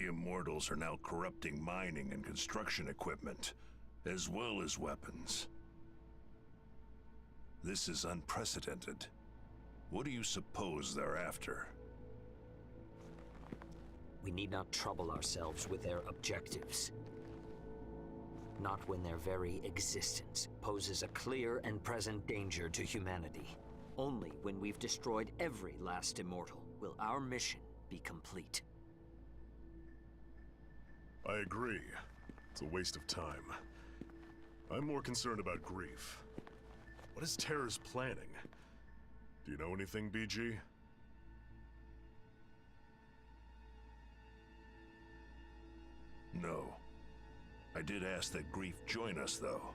The Immortals are now corrupting mining and construction equipment, as well as weapons. This is unprecedented. What do you suppose they're after? We need not trouble ourselves with their objectives. Not when their very existence poses a clear and present danger to humanity. Only when we've destroyed every last immortal will our mission be complete. I agree. It's a waste of time. I'm more concerned about grief. What is Terror's planning? Do you know anything, BG? No. I did ask that Grief join us, though.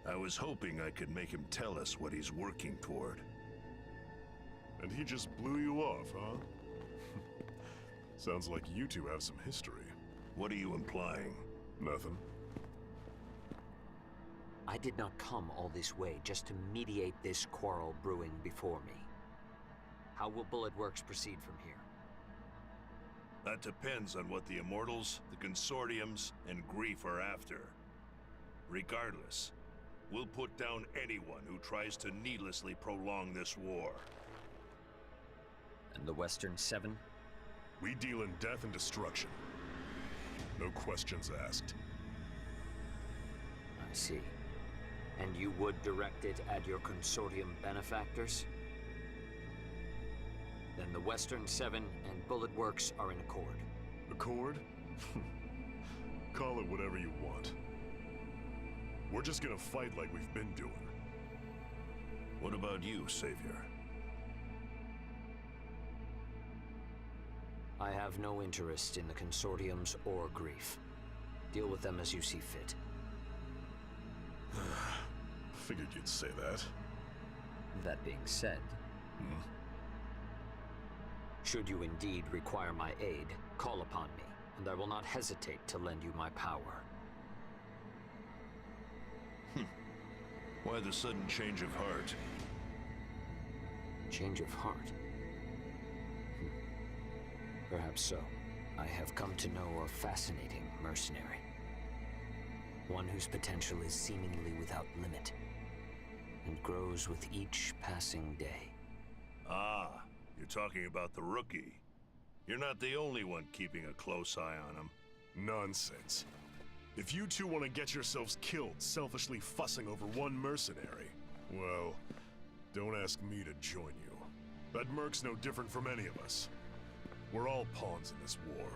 I was hoping I could make him tell us what he's working toward. And he just blew you off, huh? Sounds like you two have some history. What are you implying? Nothing. I did not come all this way just to mediate this quarrel brewing before me. How will Bullet Works proceed from here? That depends on what the Immortals, the Consortiums, and Grief are after. Regardless, we'll put down anyone who tries to needlessly prolong this war. And the Western Seven? We deal in death and destruction. No questions asked. I see. And you would direct it at your Consortium benefactors? Then the Western Seven and Bullet Works are in accord. Accord? Call it whatever you want. We're just gonna fight like we've been doing. What about you, Savior? I have no interest in the Consortiums or Grief. Deal with them as you see fit. Figured you'd say that. That being said, should you indeed require my aid, call upon me, and I will not hesitate to lend you my power. Why the sudden change of heart? Change of heart? Perhaps so. I have come to know a fascinating mercenary. One whose potential is seemingly without limit, and grows with each passing day. Ah, you're talking about the rookie. You're not the only one keeping a close eye on him. Nonsense. If you two want to get yourselves killed selfishly fussing over one mercenary, well, don't ask me to join you. That merc's no different from any of us. We're all pawns in this war.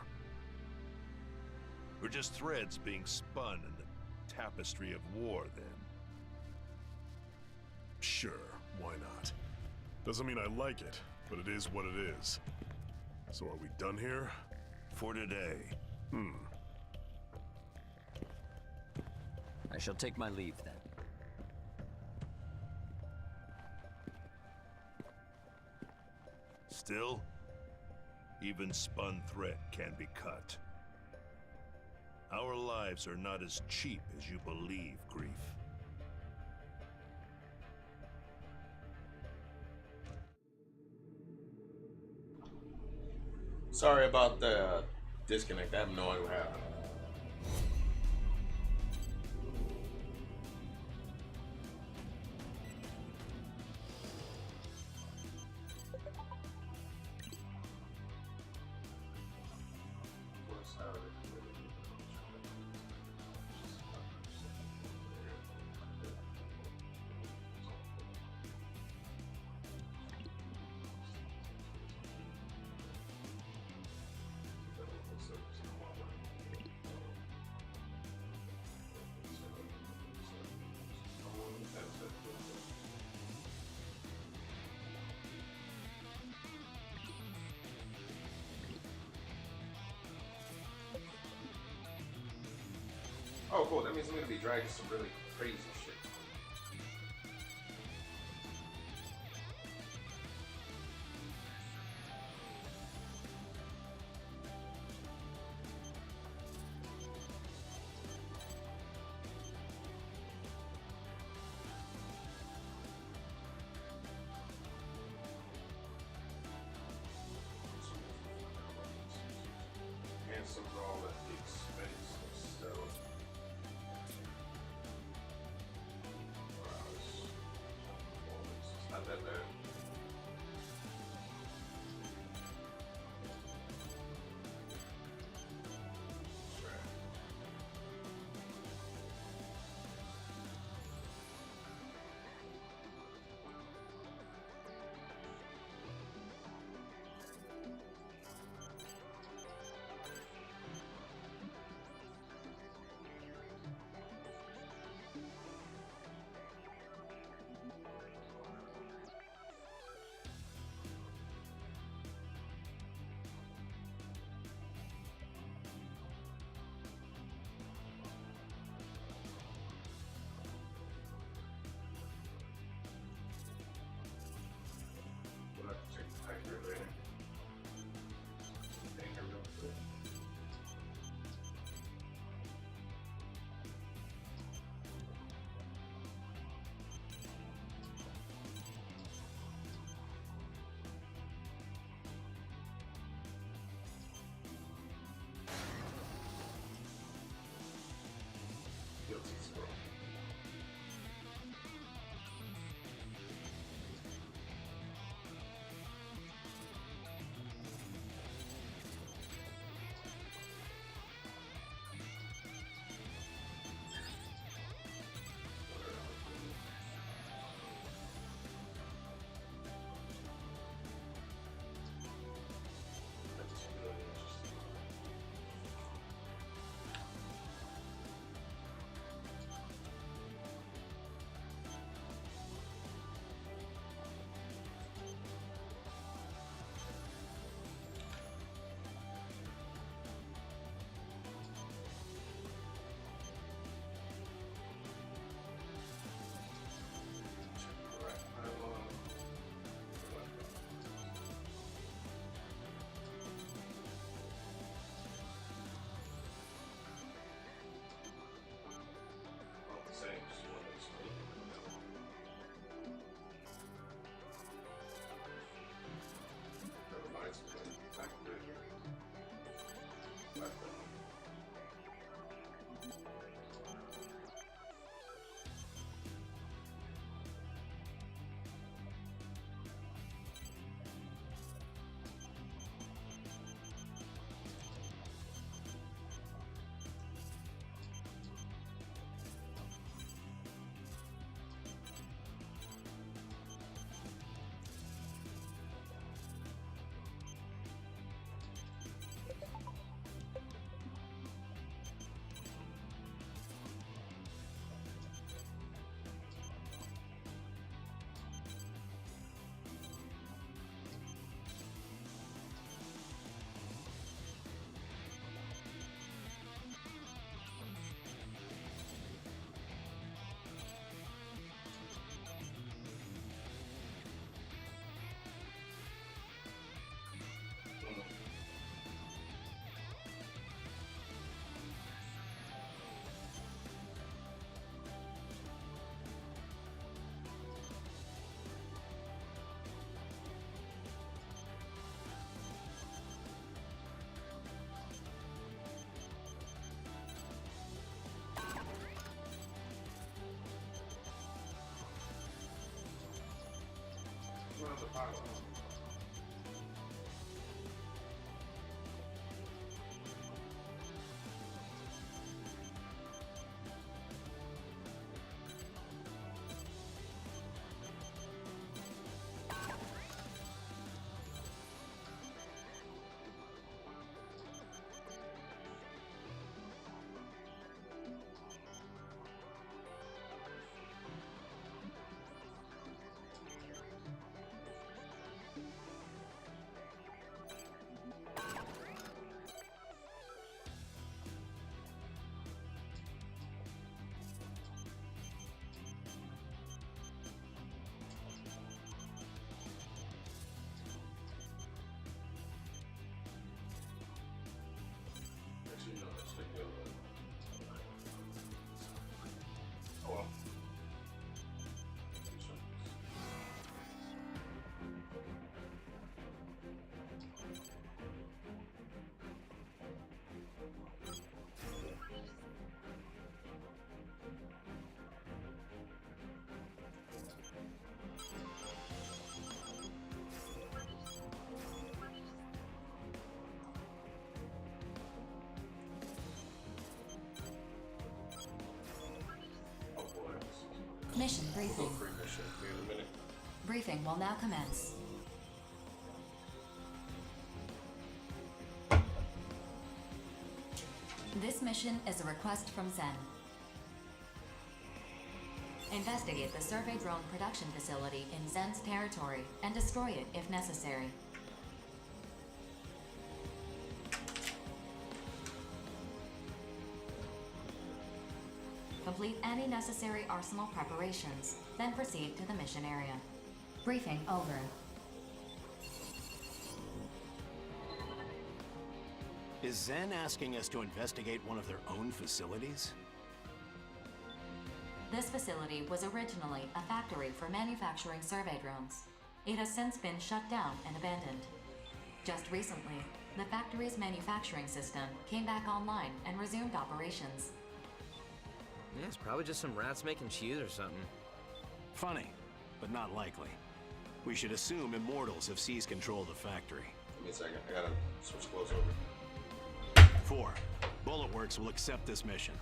We're just threads being spun in the tapestry of war, then. Sure, why not? Doesn't mean I like it, but it is what it is. So are we done here? For today. I shall take my leave then. Still, even spun thread can be cut. Our lives are not as cheap as you believe, Grief. Sorry about the disconnect. I have no idea what happened. Oh, cool. That means I'm going to be dragging some really crazy shit. chance of all at the expense of stealth. Wow, it's not that bad. Around the pylon. Mission We'll go briefing. free mission here in a minute. Briefing will now commence. This mission is a request from Zen. Investigate the survey drone production facility in Zen's territory and destroy it if necessary. Complete any necessary arsenal preparations, then proceed to the mission area. Briefing over. Is Zen asking us to investigate one of their own facilities? This facility was originally a factory for manufacturing survey drones. It has since been shut down and abandoned. Just recently, the factory's manufacturing system came back online and resumed operations. Yeah, it's probably just some rats making cheese or something. Funny, but not likely. We should assume Immortals have seized control of the factory. Give me a second. I gotta switch clothes over. 4. Bullet Works will accept this mission.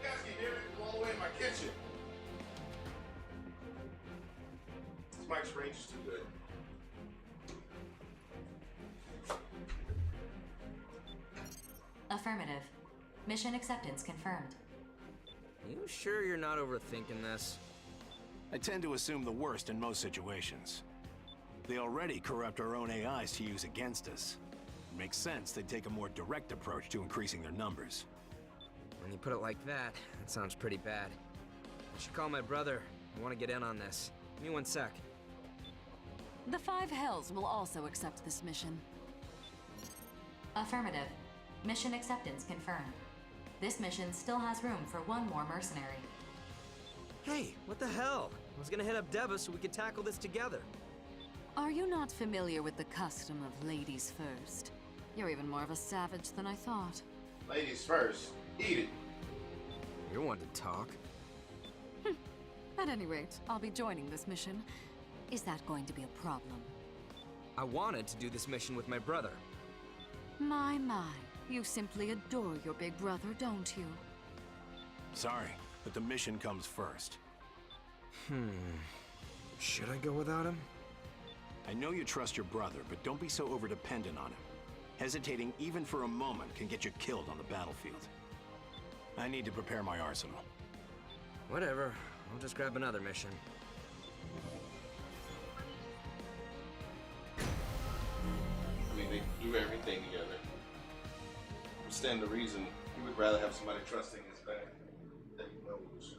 You guys can hear it all the way in my kitchen. This mic's range is too good. Affirmative. Mission acceptance confirmed. You sure you're not overthinking this? I tend to assume the worst in most situations. They already corrupt our own AIs to use against us. It makes sense they'd take a more direct approach to increasing their numbers. When you put it like that, that sounds pretty bad. I should call my brother. I want to get in on this. Give me one sec. The Five Hells will also accept this mission. Affirmative. Mission acceptance confirmed. This mission still has room for one more mercenary. Hey, what the hell? I was gonna hit up Deva so we could tackle this together. Are you not familiar with the custom of ladies first? You're even more of a savage than I thought. Ladies first. Eat it. You're one to talk. At any rate, I'll be joining this mission. Is that going to be a problem? I wanted to do this mission with my brother. My, you simply adore your big brother, don't you? Sorry, but the mission comes first. Should I go without him? I know you trust your brother, but don't be so overdependent on him. Hesitating even for a moment can get you killed on the battlefield. I need to prepare my arsenal. Whatever. I'll just grab another mission. I mean, they do everything together. We stand to reason you would rather have somebody trusting his back that he knows.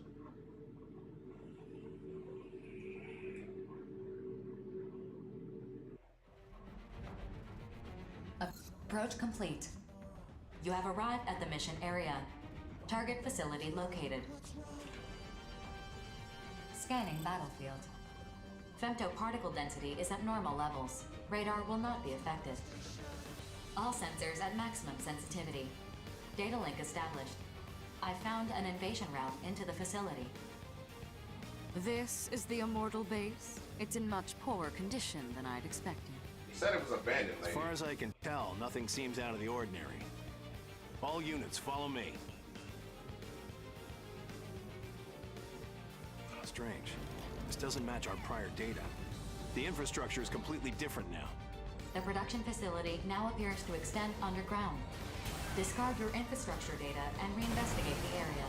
Approach complete. You have arrived at the mission area. Target facility located. Scanning battlefield. Femto particle density is at normal levels. Radar will not be affected. All sensors at maximum sensitivity. Data link established. I found an invasion route into the facility. This is the Immortal base. It's in much poorer condition than I'd expected. He said it was abandoned, As lady. far as I can tell, nothing seems out of the ordinary. All units, follow me. Strange. This doesn't match our prior data. The infrastructure is completely different now. The production facility now appears to extend underground. Discard your infrastructure data and reinvestigate the area.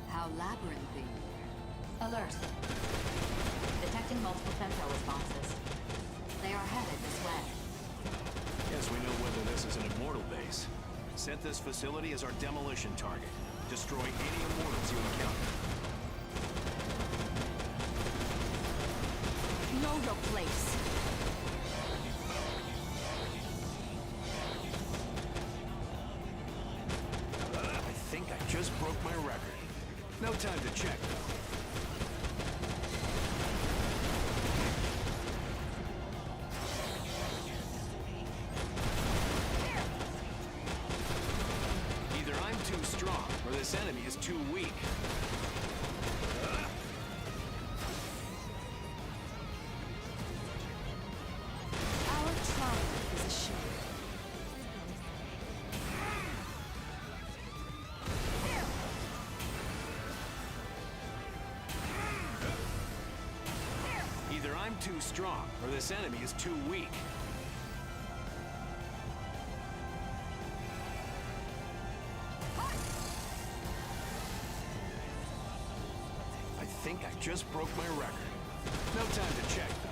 How labyrinthine. Alert. Detecting multiple femto responses. They are headed this way. Guess we know whether this is an Immortal base. Set this facility as our demolition target. Destroy any Immortals you encounter. Know your place. I think I just broke my record. strong, or this enemy is too weak. Our triumph is assured. Either I'm too strong, or this enemy is too weak. I think I just broke my record. No time to check, though.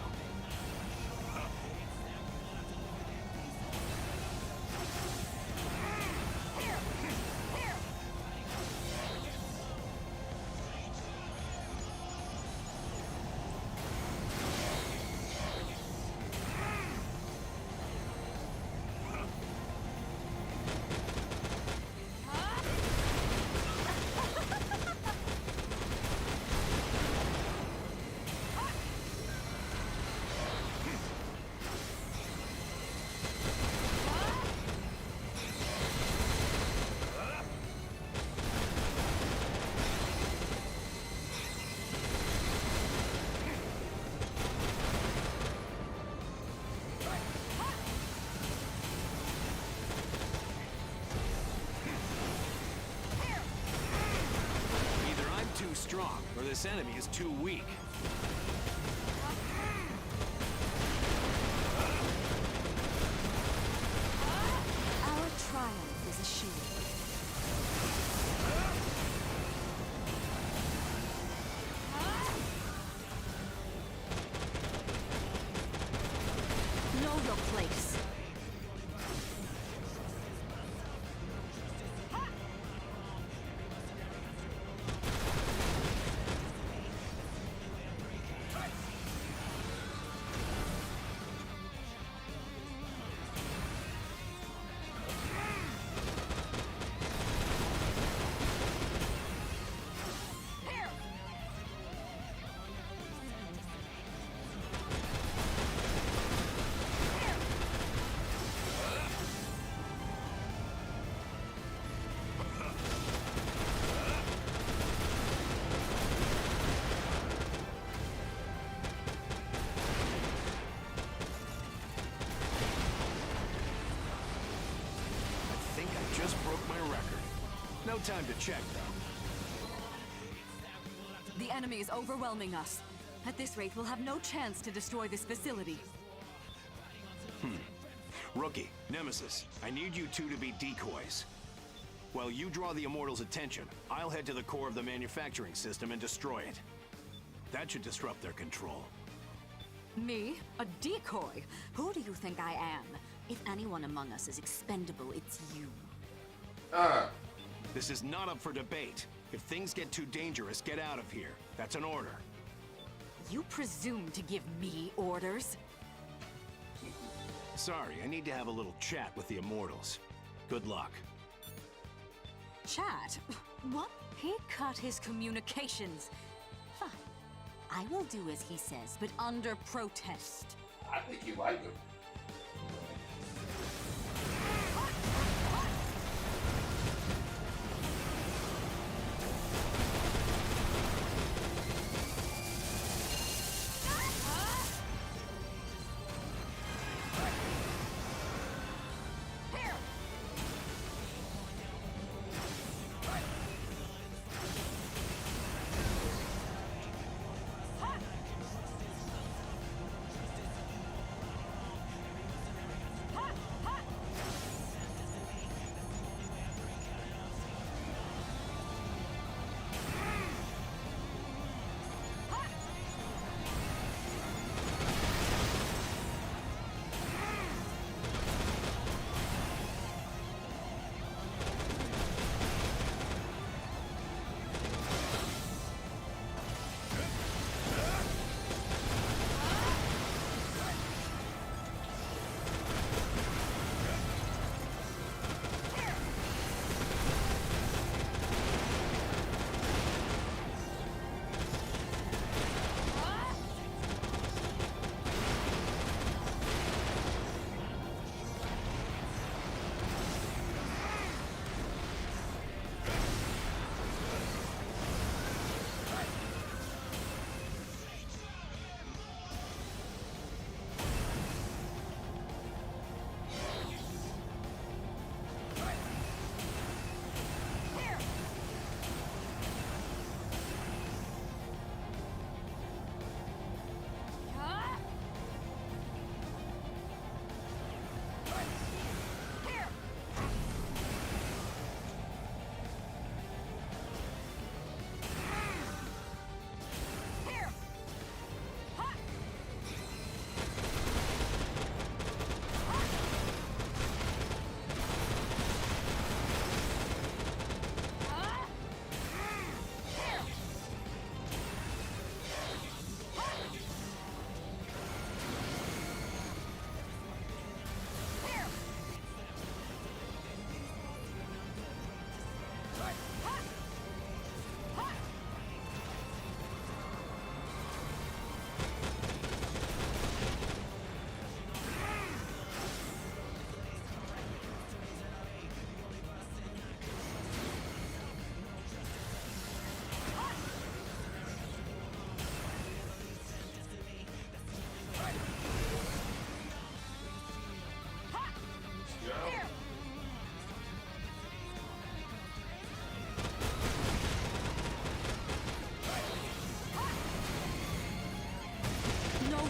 Strong, or this enemy is too weak. Our triumph is assured. Know your place. Just broke my record. No time to check, though. The enemy is overwhelming us. At this rate, we'll have no chance to destroy this facility. Rookie, Nemesis, I need you two to be decoys. While you draw the Immortals' attention, I'll head to the core of the manufacturing system and destroy it. That should disrupt their control. Me? A decoy? Who do you think I am? If anyone among us is expendable, it's you. This is not up for debate. If things get too dangerous, get out of here. That's an order. You presume to give me orders? Sorry, I need to have a little chat with the Immortals. Good luck. Chat? What? He cut his communications. Fine. I will do as he says, but under protest. I think you like him.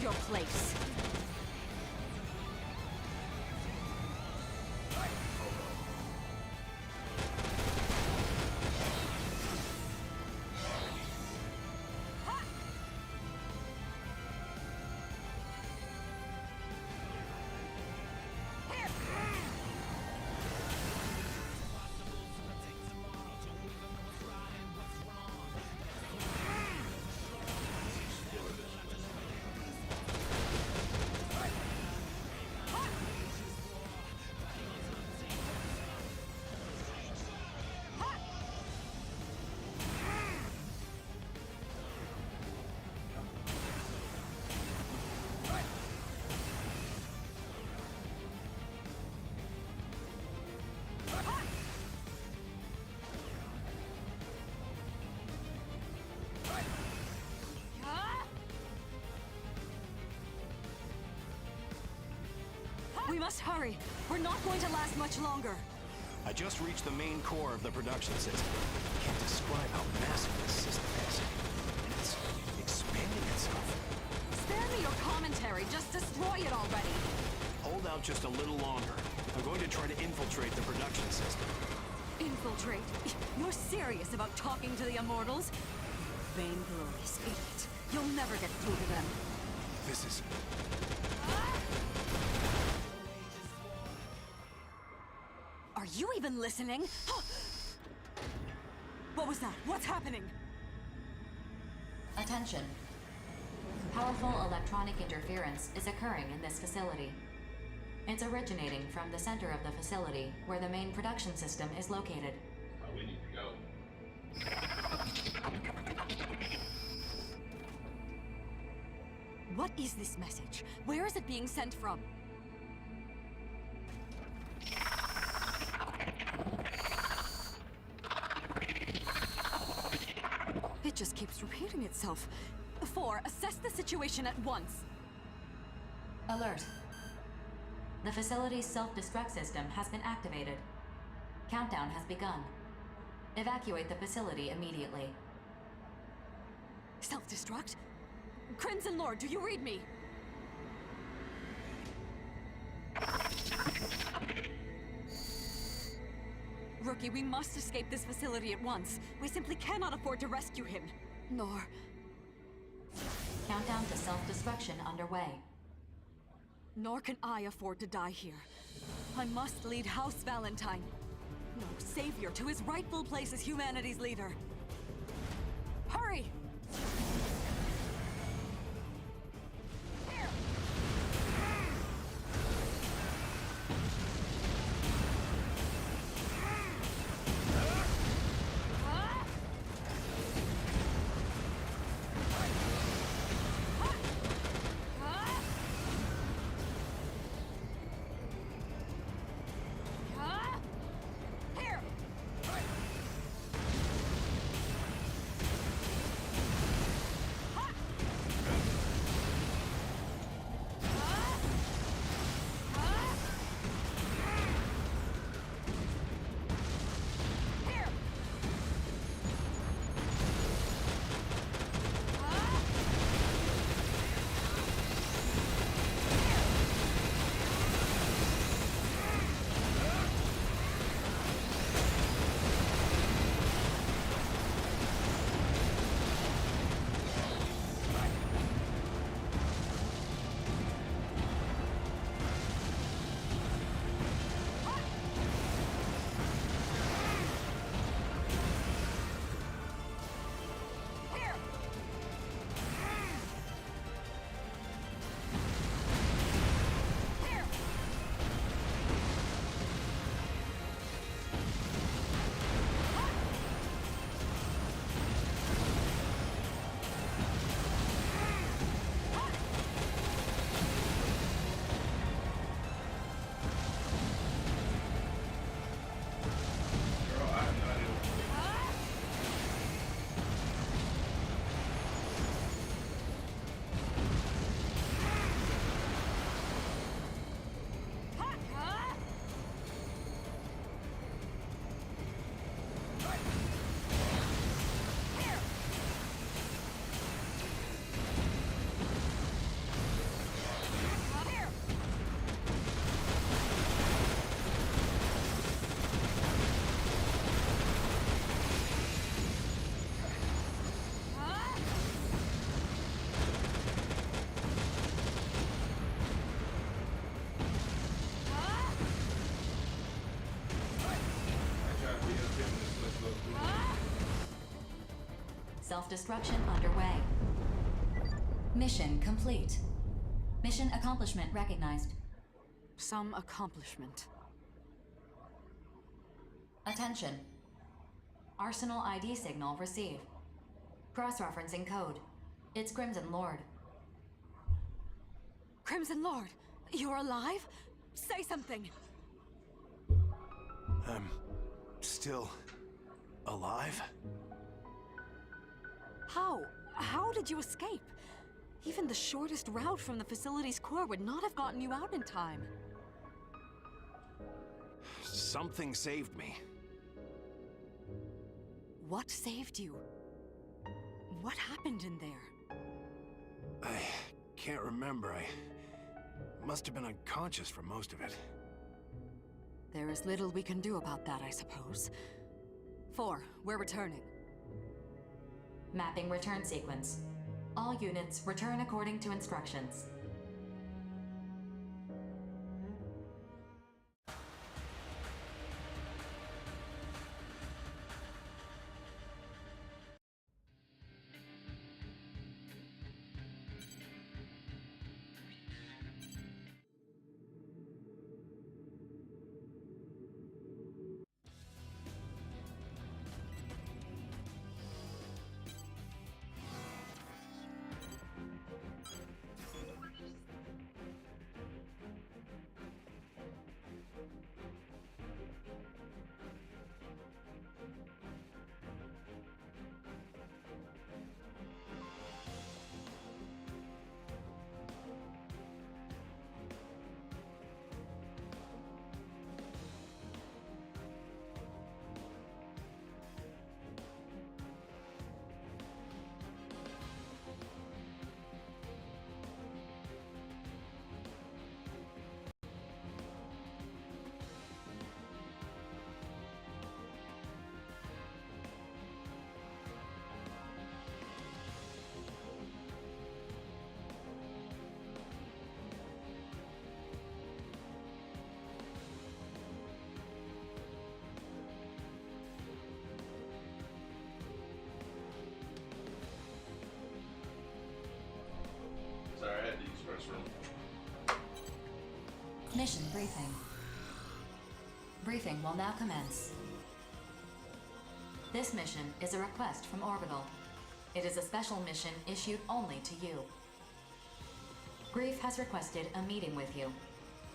your place. We must hurry. We're not going to last much longer. I just reached the main core of the production system. I can't describe how massive this system is. And it's expanding itself. Spare me your commentary. Just destroy it already. Hold out just a little longer. I'm going to try to infiltrate the production system. Infiltrate? You're serious about talking to the Immortals? Vainglorious idiot. You'll never get through to them. This is... Are you even listening? What was that? What's happening? Attention. Powerful electronic interference is occurring in this facility. It's originating from the center of the facility, where the main production system is located. Oh, we need to go. What is this message? Where is it being sent from? It just keeps repeating itself. 4, assess the situation at once. Alert. The facility's self-destruct system has been activated. Countdown has begun. Evacuate the facility immediately. Self-destruct? Crimson Lord, do you read me? Rookie, we must escape this facility at once. We simply cannot afford to rescue him. Nor... Countdown to self-destruction underway. Nor can I afford to die here. I must lead House Valentine, no savior, to his rightful place as humanity's leader. Hurry! self-destruction underway. Mission complete. Mission accomplishment recognized. Some accomplishment. Attention. Arsenal ID signal received. Cross-referencing code. It's Crimson Lord. Crimson Lord, you're alive? Say something! I'm still alive? How? How did you escape? Even the shortest route from the facility's core would not have gotten you out in time. Something saved me. What saved you? What happened in there? I can't remember. I must have been unconscious for most of it. There is little we can do about that, I suppose. 4, we're returning. Mapping return sequence. All units return according to instructions. Sorry, I had to use restroom. Mission briefing. Briefing will now commence. This mission is a request from Orbital. It is a special mission issued only to you. Grief has requested a meeting with you.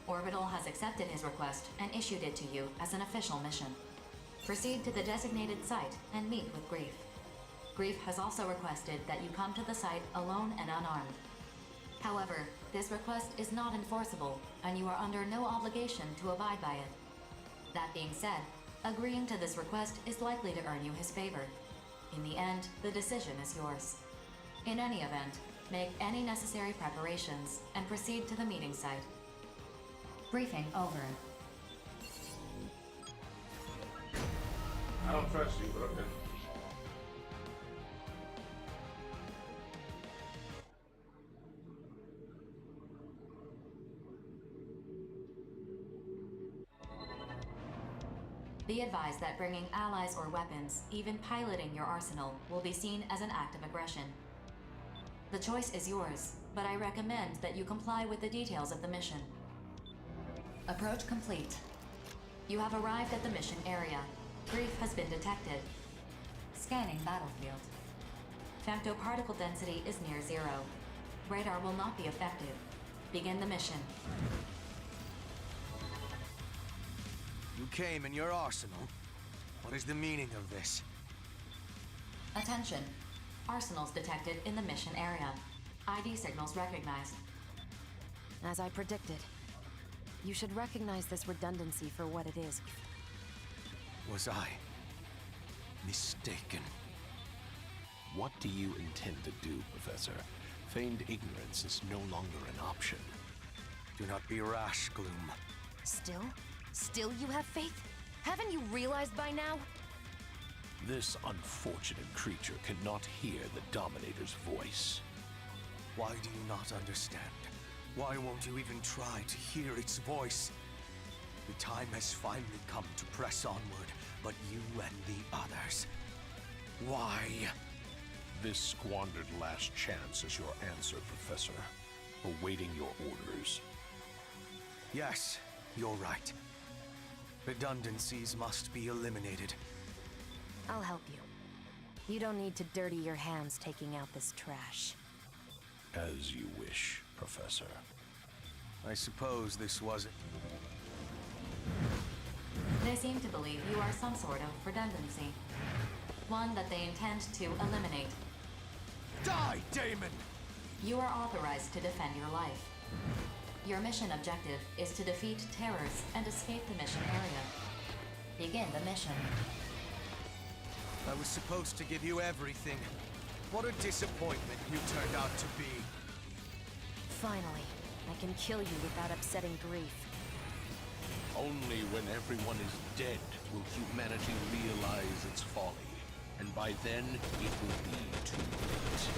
Orbital has accepted his request and issued it to you as an official mission. Proceed to the designated site and meet with Grief. Grief has also requested that you come to the site alone and unarmed. However, this request is not enforceable, and you are under no obligation to abide by it. That being said, agreeing to this request is likely to earn you his favor. In the end, the decision is yours. In any event, make any necessary preparations and proceed to the meeting site. Briefing over. I don't trust you, but okay. Be advised that bringing allies or weapons, even piloting your arsenal, will be seen as an act of aggression. The choice is yours, but I recommend that you comply with the details of the mission. Approach complete. You have arrived at the mission area. Grief has been detected. Scanning battlefield. Femtoparticle density is near 0. Radar will not be affected. Begin the mission. You came in your arsenal? What is the meaning of this? Attention. Arsenals detected in the mission area. ID signals recognized. As I predicted. You should recognize this redundancy for what it is. Was I mistaken? What do you intend to do, Professor? Feigned ignorance is no longer an option. Do not be rash, Gloom. Still? Still you have faith? Haven't you realized by now? This unfortunate creature cannot hear the Dominator's voice. Why do you not understand? Why won't you even try to hear its voice? The time has finally come to press onward, but you and the others. Why? This squandered last chance is your answer, Professor. Awaiting your orders. Yes, you're right. Redundancies must be eliminated. I'll help you. You don't need to dirty your hands taking out this trash. As you wish, Professor. I suppose this wasn't... They seem to believe you are some sort of redundancy. One that they intend to eliminate. Die, Daemon! You are authorized to defend your life. Your mission objective is to defeat terrors and escape the mission area. Begin the mission. I was supposed to give you everything. What a disappointment you turned out to be. Finally, I can kill you without upsetting Grief. Only when everyone is dead will humanity realize its folly. And by then, it will be too late.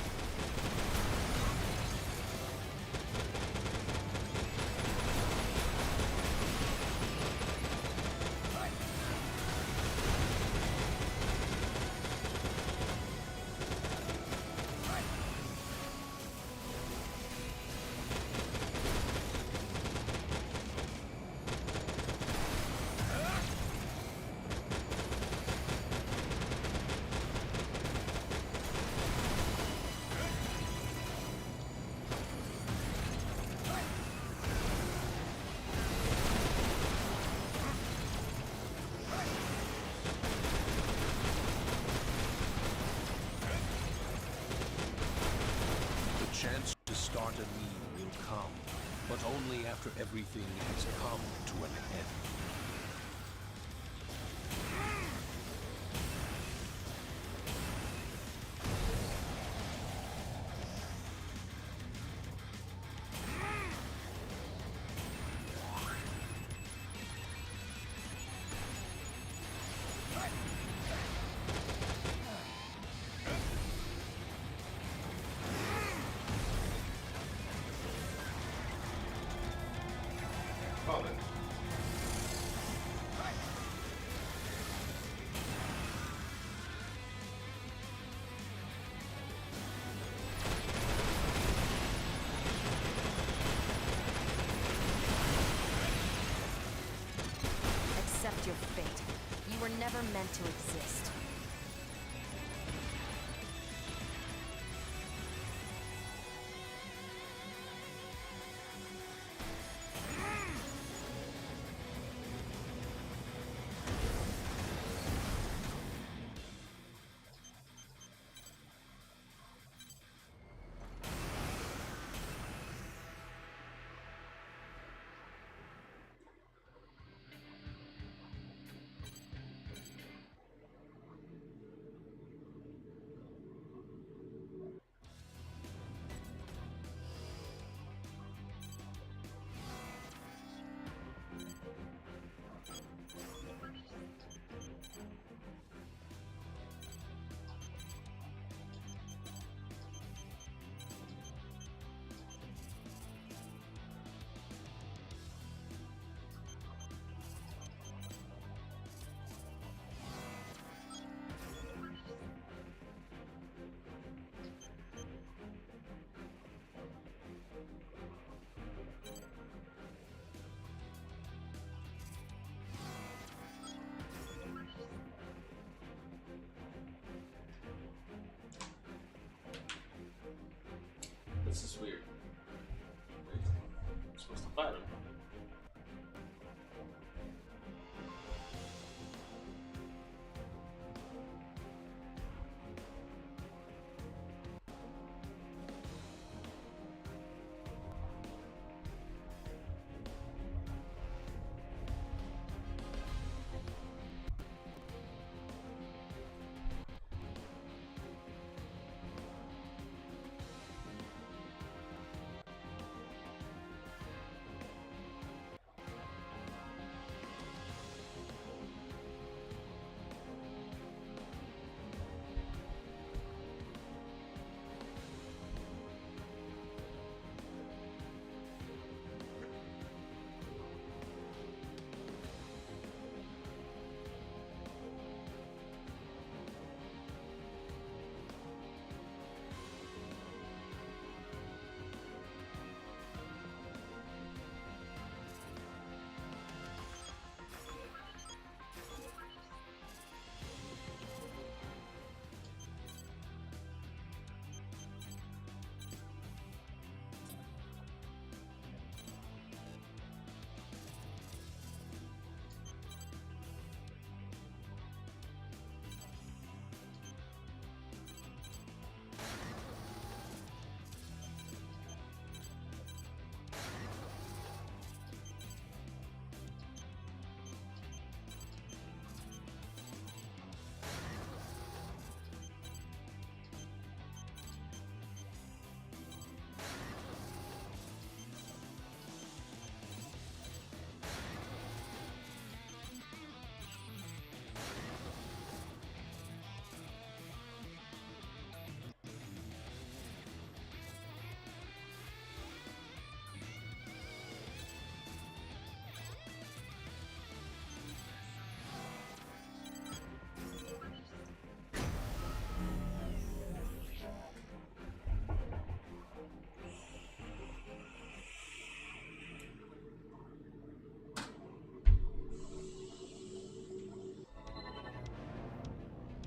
The chance to start anew will come, but only after everything has come to an end. Fallen. Accept your fate. You were never meant to exist. This is weird. Wait, I'm supposed to fight him.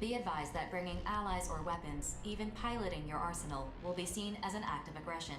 Be advised that bringing allies or weapons, even piloting your arsenal, will be seen as an act of aggression.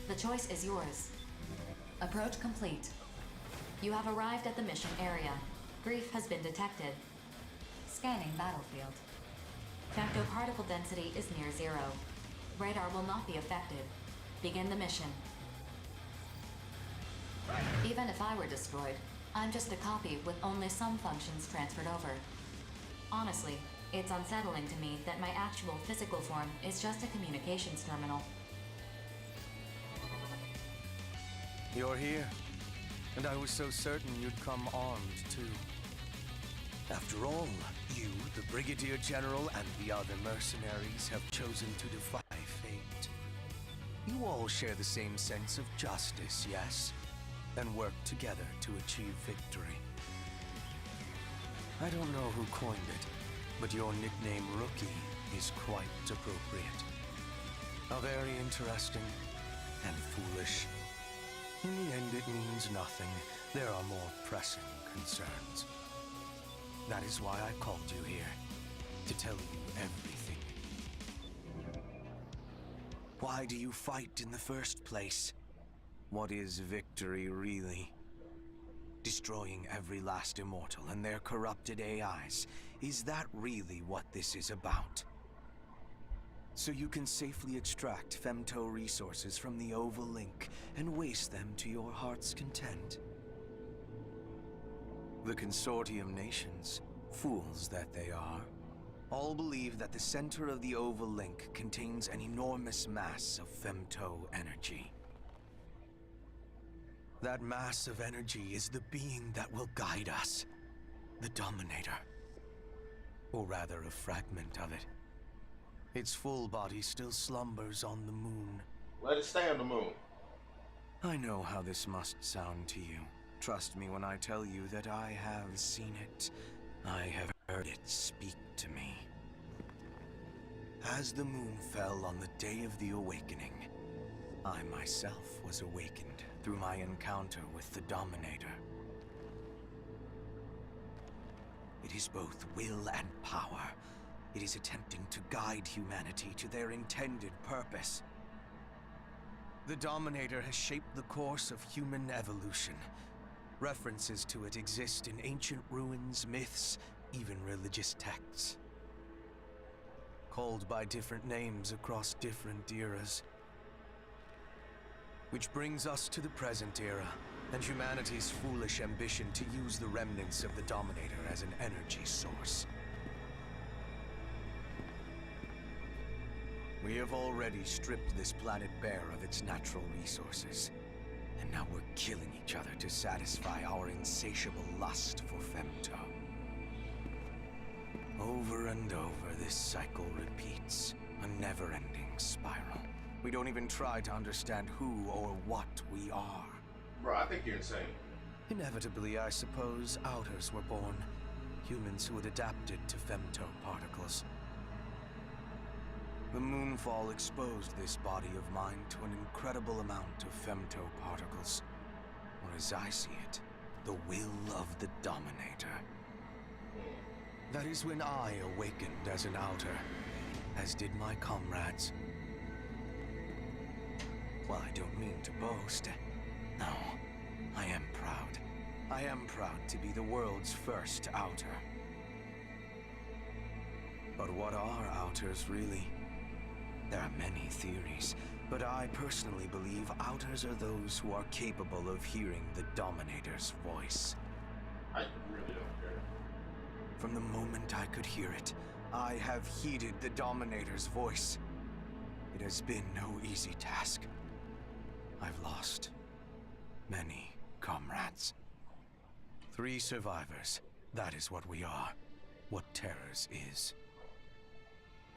The choice is yours. Approach complete. You have arrived at the mission area. Grief has been detected. Scanning battlefield. Femtoparticle density is near 0. Radar will not be affected. Begin the mission. Even if I were destroyed, I'm just a copy with only some functions transferred over. Honestly, it's unsettling to me that my actual physical form is just a communications terminal. You're here, and I was so certain you'd come armed, too. After all, you, the Brigadier General, and the other mercenaries have chosen to defy fate. You all share the same sense of justice, yes? And work together to achieve victory. I don't know who coined it, but your nickname Rookie is quite appropriate. How very interesting and foolish. In the end, it means nothing. There are more pressing concerns. That is why I called you here, to tell you everything. Why do you fight in the first place? What is victory, really? Destroying every last immortal and their corrupted AIs. Is that really what this is about? So you can safely extract femto resources from the Oval Link and waste them to your heart's content. The Consortium nations, fools that they are, all believe that the center of the Oval Link contains an enormous mass of femto energy. That mass of energy is the being that will guide us, the Dominator. Or rather, a fragment of it. Its full body still slumbers on the moon. Let it stay on the moon. I know how this must sound to you. Trust me when I tell you that I have seen it. I have heard it speak to me. As the moon fell on the day of the awakening, I myself was awakened through my encounter with the Dominator. It is both will and power. It is attempting to guide humanity to their intended purpose. The Dominator has shaped the course of human evolution. References to it exist in ancient ruins, myths, even religious texts. Called by different names across different eras. Which brings us to the present era, and humanity's foolish ambition to use the remnants of the Dominator as an energy source. We have already stripped this planet bare of its natural resources. And now we're killing each other to satisfy our insatiable lust for femto. Over and over, this cycle repeats. A never-ending spiral. We don't even try to understand who or what we are. Bro, I think you're insane. Inevitably, I suppose, Outers were born. Humans who had adapted to femto particles. The moonfall exposed this body of mine to an incredible amount of femtoparticles. Or as I see it, the will of the Dominator. That is when I awakened as an Outer, as did my comrades. Well, I don't mean to boast. No, I am proud. I am proud to be the world's first Outer. But what are Outers, really? There are many theories, but I personally believe Outers are those who are capable of hearing the Dominator's voice. I really don't care. From the moment I could hear it, I have heeded the Dominator's voice. It has been no easy task. I've lost many comrades. 3 survivors. That is what we are. What Terrors is.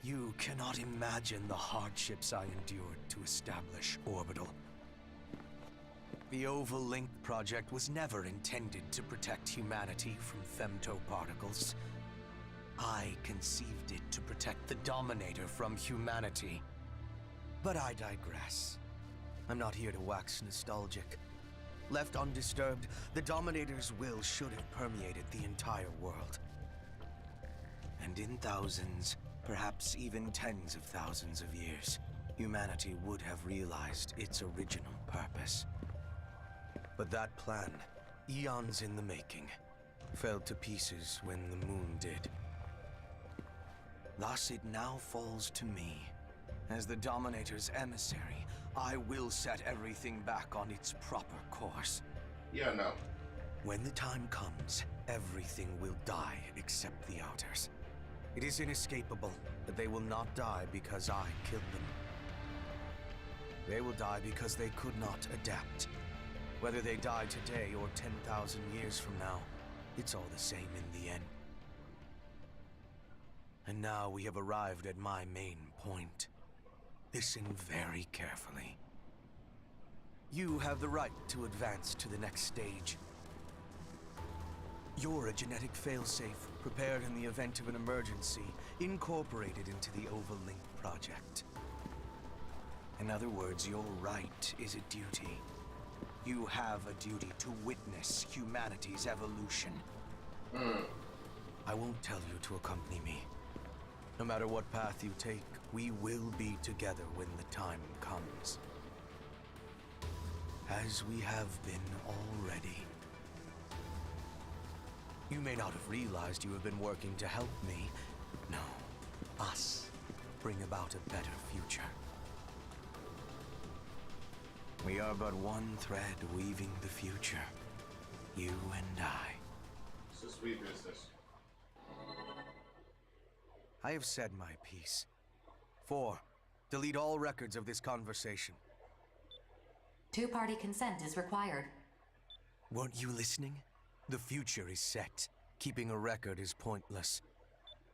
You cannot imagine the hardships I endured to establish Orbital. The Oval Link project was never intended to protect humanity from femtoparticles. I conceived it to protect the Dominator from humanity. But I digress. I'm not here to wax nostalgic. Left undisturbed, the Dominator's will should have permeated the entire world. And in thousands, perhaps even tens of thousands of years, humanity would have realized its original purpose. But that plan, eons in the making, fell to pieces when the moon did. Thus it now falls to me. As the Dominator's emissary, I will set everything back on its proper course. Yeah, no. When the time comes, everything will die except the Outers. It is inescapable, but they will not die because I killed them. They will die because they could not adapt. Whether they die today or 10,000 years from now, it's all the same in the end. And now we have arrived at my main point. Listen very carefully. You have the right to advance to the next stage. You're a genetic failsafe, prepared in the event of an emergency, incorporated into the Oval Link project. In other words, your right is a duty. You have a duty to witness humanity's evolution. I won't tell you to accompany me. No matter what path you take, we will be together when the time comes. As we have been already. You may not have realized you have been working to help me. No, us bring about a better future. We are but one thread weaving the future. You and I. It's a sweet business. I have said my piece. 4. Delete all records of this conversation. 2-party consent is required. Weren't you listening? The future is set. Keeping a record is pointless.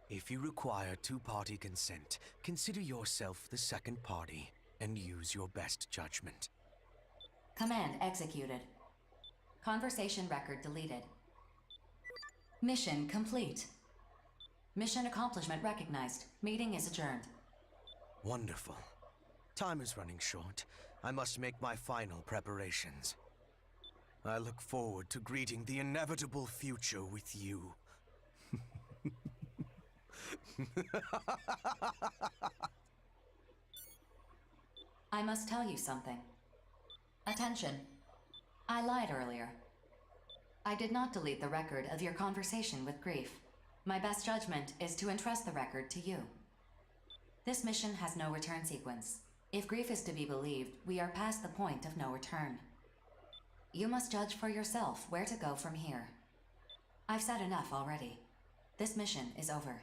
If you require 2-party consent, consider yourself the second party and use your best judgment. Command executed. Conversation record deleted. Mission complete. Mission accomplishment recognized. Meeting is adjourned. Wonderful. Time is running short. I must make my final preparations. I look forward to greeting the inevitable future with you. I must tell you something. Attention. I lied earlier. I did not delete the record of your conversation with Grief. My best judgment is to entrust the record to you. This mission has no return sequence. If Grief is to be believed, we are past the point of no return. You must judge for yourself where to go from here. I've said enough already. This mission is over.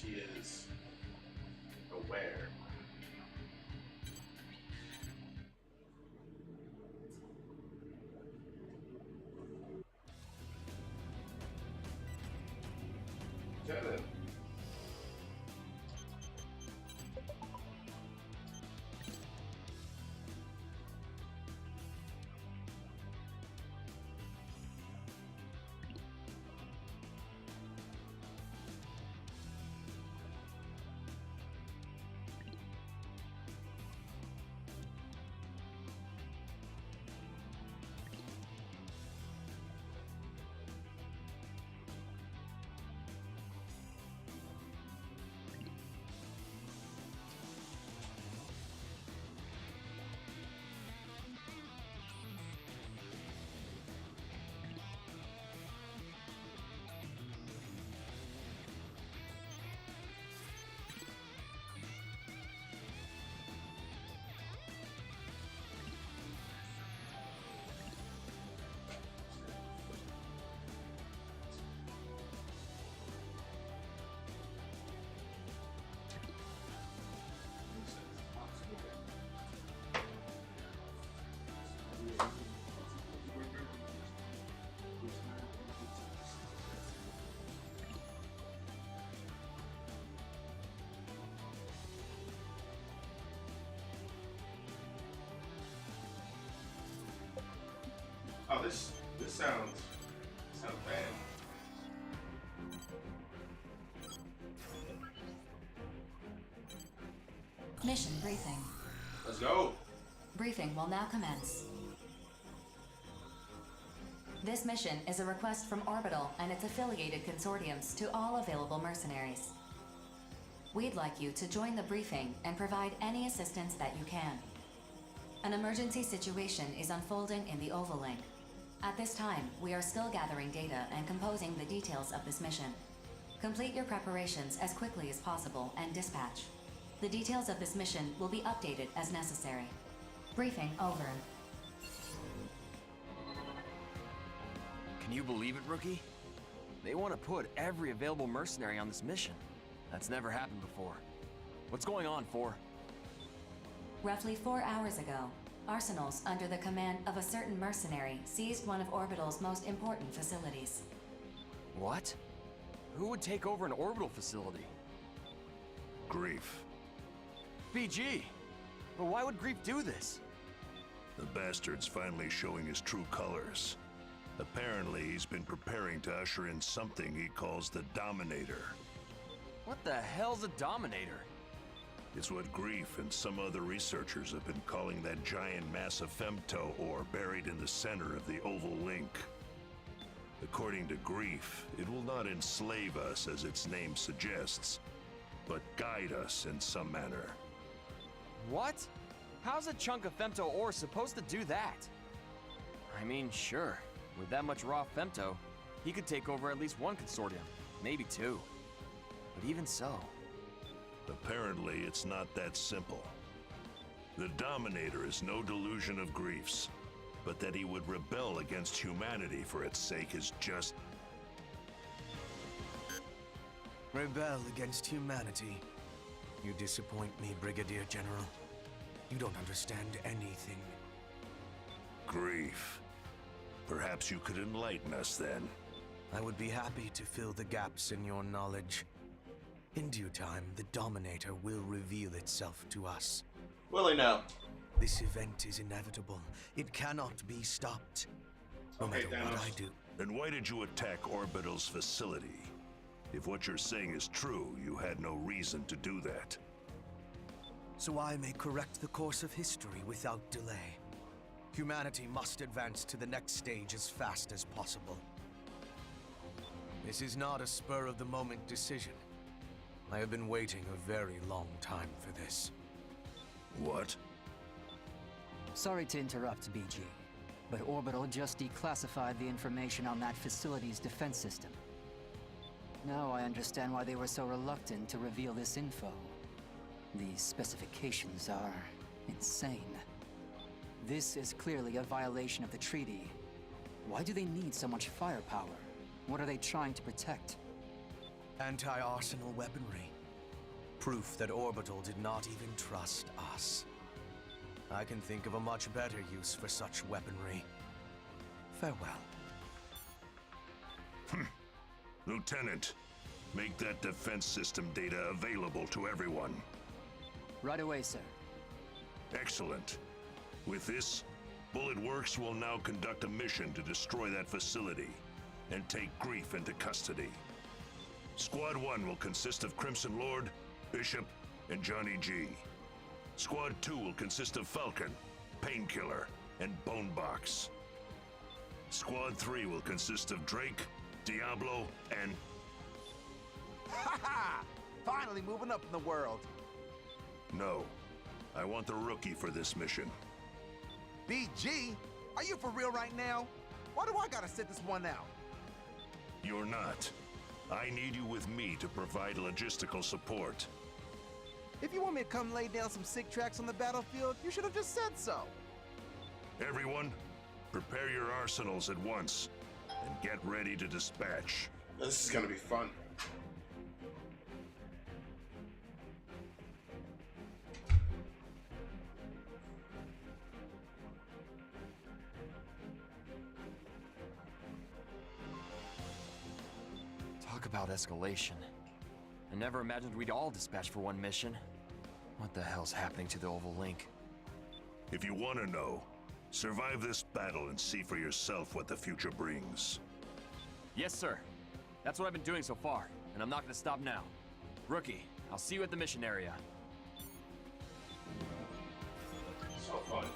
she is aware. Kevin. Oh, this sounds bad. Mission briefing. Let's go. Briefing will now commence. This mission is a request from Orbital and its affiliated consortiums to all available mercenaries. We'd like you to join the briefing and provide any assistance that you can. An emergency situation is unfolding in the Oval Link. At this time, we are still gathering data and composing the details of this mission. Complete your preparations as quickly as possible and dispatch. The details of this mission will be updated as necessary. Briefing over. Can you believe it, Rookie? They want to put every available mercenary on this mission. That's never happened before. What's going on, 4? Roughly 4 hours ago, Arsenals under the command of a certain mercenary seized one of Orbital's most important facilities. What? Who would take over an orbital facility? Grief. BG! But why would Grief do this? The bastard's finally showing his true colors. Apparently, he's been preparing to usher in something he calls the Dominator. What the hell's a Dominator? It's what Grief and some other researchers have been calling that giant mass of femto ore buried in the center of the Oval Link. According to Grief, it will not enslave us as its name suggests, but guide us in some manner. What? How's a chunk of femto ore supposed to do that? I mean, sure, with that much raw femto, he could take over at least one consortium, maybe 2. But even so... Apparently, it's not that simple. The Dominator is no delusion of Grief's, but that he would rebel against humanity for its sake is just... Rebel against humanity? You disappoint me, Brigadier General. You don't understand anything. Grief. Perhaps you could enlighten us then. I would be happy to fill the gaps in your knowledge. In due time, the Dominator will reveal itself to us. Will he now? This event is inevitable. It cannot be stopped. No matter what I do. Then why did you attack Orbital's facility? If what you're saying is true, you had no reason to do that. So I may correct the course of history without delay. Humanity must advance to the next stage as fast as possible. This is not a spur-of-the-moment decision. I have been waiting a very long time for this. What? Sorry to interrupt, BG, but Orbital just declassified the information on that facility's defense system. Now I understand why they were so reluctant to reveal this info. These specifications are insane. This is clearly a violation of the treaty. Why do they need so much firepower? What are they trying to protect? Anti-arsenal weaponry. Proof that Orbital did not even trust us. I can think of a much better use for such weaponry. Farewell. Lieutenant, make that defense system data available to everyone. Right away, sir. Excellent. With this, Bullet Works will now conduct a mission to destroy that facility and take Grief into custody. Squad 1 will consist of Crimson Lord, Bishop, and Johnny G. Squad 2 will consist of Falcon, Painkiller, and Bonebox. Squad 3 will consist of Drake, Diablo, and... Ha ha! Finally moving up in the world. No. I want the rookie for this mission. BG? Are you for real right now? Why do I gotta sit this one out? You're not. I need you with me to provide logistical support. If you want me to come lay down some sick tracks on the battlefield, you should have just said so. Everyone, prepare your arsenals at once and get ready to dispatch. This is gonna be fun. Talk about escalation. I never imagined we'd all dispatch for one mission. What the hell's happening to the Oval Link? If you want to know, survive this battle and see for yourself what the future brings. Yes, sir. That's what I've been doing so far, and I'm not gonna stop now. Rookie, I'll see you at the mission area. So fun.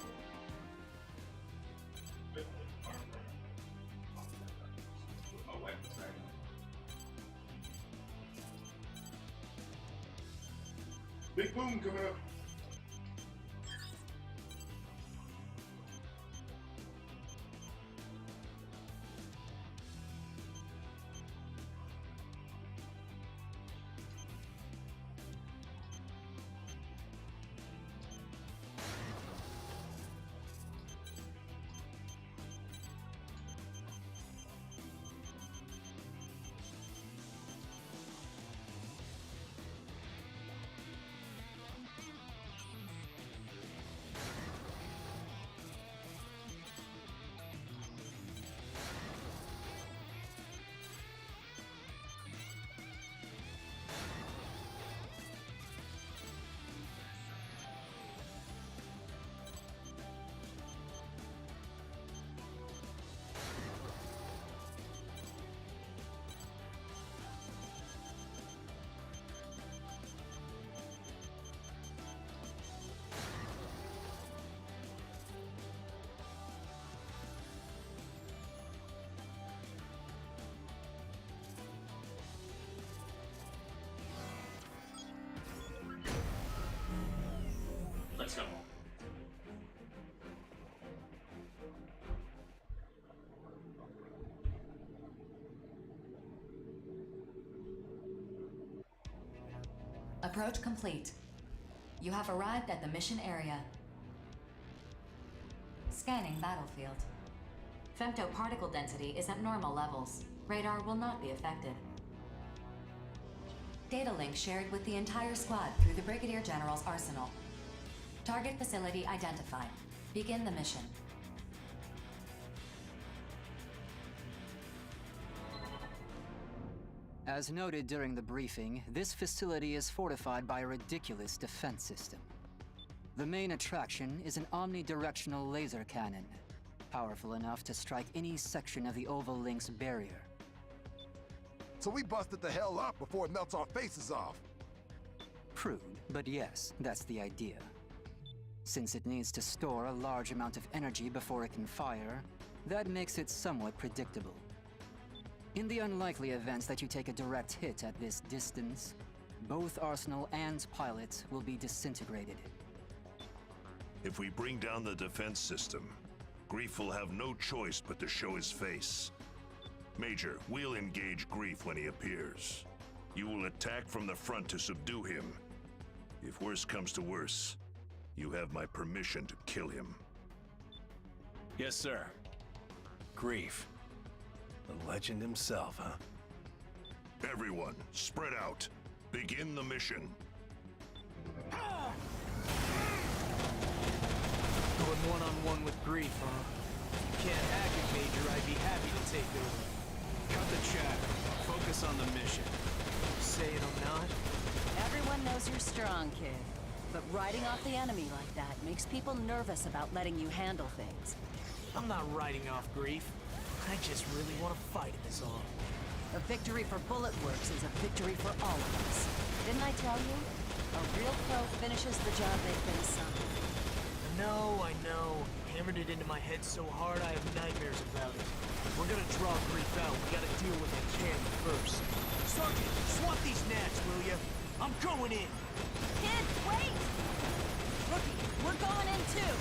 Oh, wait, sorry. Big boom coming up. Let's go. Approach complete. You have arrived at the mission area. Scanning battlefield. Femto particle density is at normal levels. Radar will not be affected. Data link shared with the entire squad through the Brigadier General's arsenal. Target facility identified. Begin the mission. As noted during the briefing, this facility is fortified by a ridiculous defense system. The main attraction is an omnidirectional laser cannon, powerful enough to strike any section of the Oval Link's barrier. So we busted the hell up before it melts our faces off. Crude, but yes, that's the idea. Since it needs to store a large amount of energy before it can fire, that makes it somewhat predictable. In the unlikely event that you take a direct hit at this distance, both Arsenal and pilots will be disintegrated. If we bring down the defense system, Grief will have no choice but to show his face. Major, we'll engage Grief when he appears. You will attack from the front to subdue him. If worse comes to worse, you have my permission to kill him. Yes, sir. Grief. The legend himself, huh? Everyone, spread out. Begin the mission. Going one-on-one with grief, huh? If you can't hack it, Major, I'd be happy to take over. Cut the chatter. Focus on the mission. Saying I'm not? Everyone knows you're strong, kid. But riding off the enemy like that makes people nervous about letting you handle things. I'm not riding off grief. I just really want to fight it is all. A victory for Bullet Works is a victory for all of us. Didn't I tell you? A real pro finishes the job they've been assigned. I know. Hammered it into my head so hard I have nightmares about it. We're gonna draw grief out. We gotta deal with that cannon first. Sergeant, swat these gnats, will ya? I'm going in! Kid, wait! Rookie, we're going in too!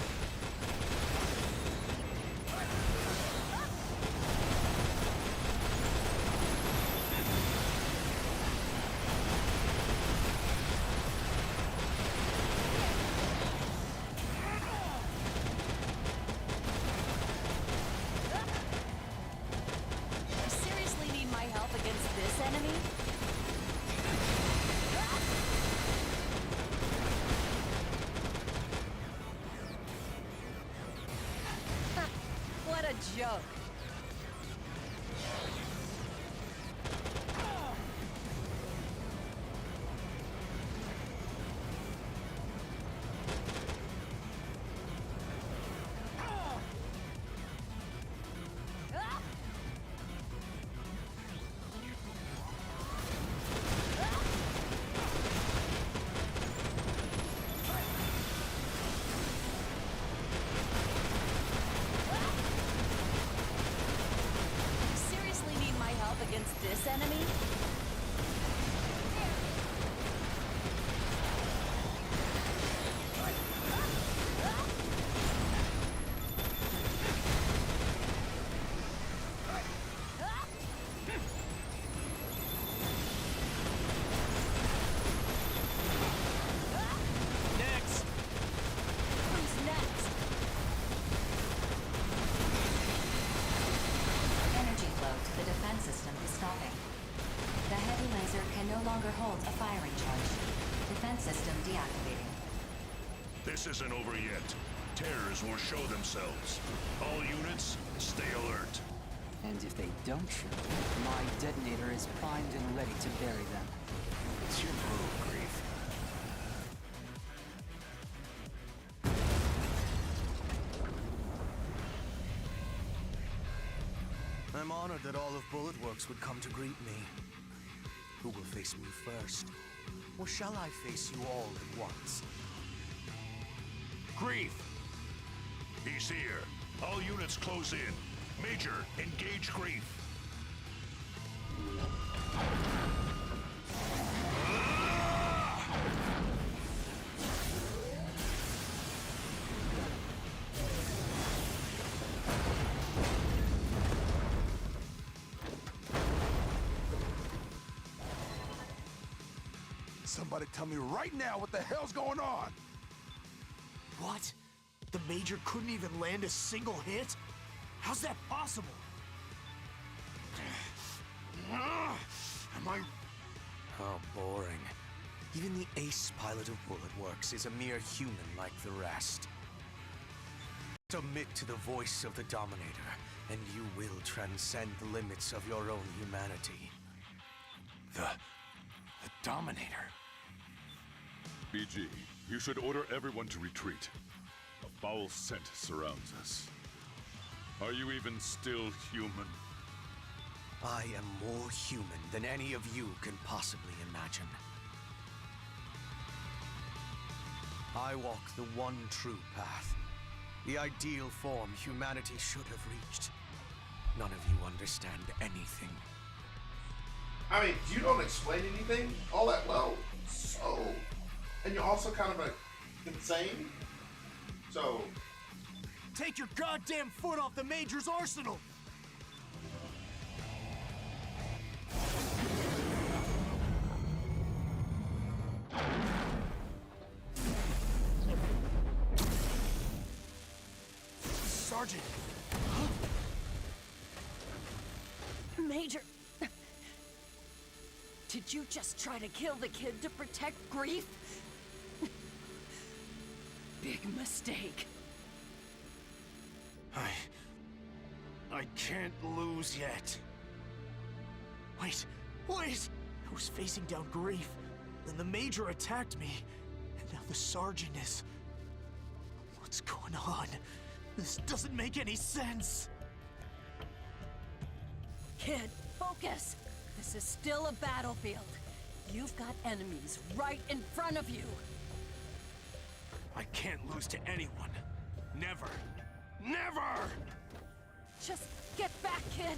You seriously need my help against this enemy? What a joke. You seriously need my help against this enemy? Next! Who's next? Energy flow to the defense system is stopping. The heavy laser can no longer hold a firing charge. Defense system deactivating. This isn't over yet. Terrors will show themselves. All units, stay alert. And if they don't show, my detonator is primed and ready to bury them. It's your move, Grief. I'm honored that all of Bullet Works would come to greet me. Who will face me first? Or shall I face you all at once? Grief! He's here. All units close in. Major, engage Grief. Somebody tell me right now what the hell's going on! What? The Major couldn't even land a single hit? How's that possible? Am I... How boring. Even the ace pilot of Bullet Works is a mere human like the rest. Submit to the voice of the Dominator, and you will transcend the limits of your own humanity. The Dominator. BG, you should order everyone to retreat. A foul scent surrounds us. Are you even still human? I am more human than any of you can possibly imagine. I walk the one true path. The ideal form humanity should have reached. None of you understand anything. I mean, you don't explain anything all that well. So, and you're also kind of like insane. So, Take your goddamn foot off the Major's arsenal! Sergeant! Major... Did you just try to kill the kid to protect Grief? Big mistake. I can't lose yet. Wait! I was facing down Grief, then the Major attacked me, and now the Sergeant is... What's going on? This doesn't make any sense! Kid, focus! This is still a battlefield. You've got enemies right in front of you. I can't lose to anyone. Never. Never! Just get back, kid!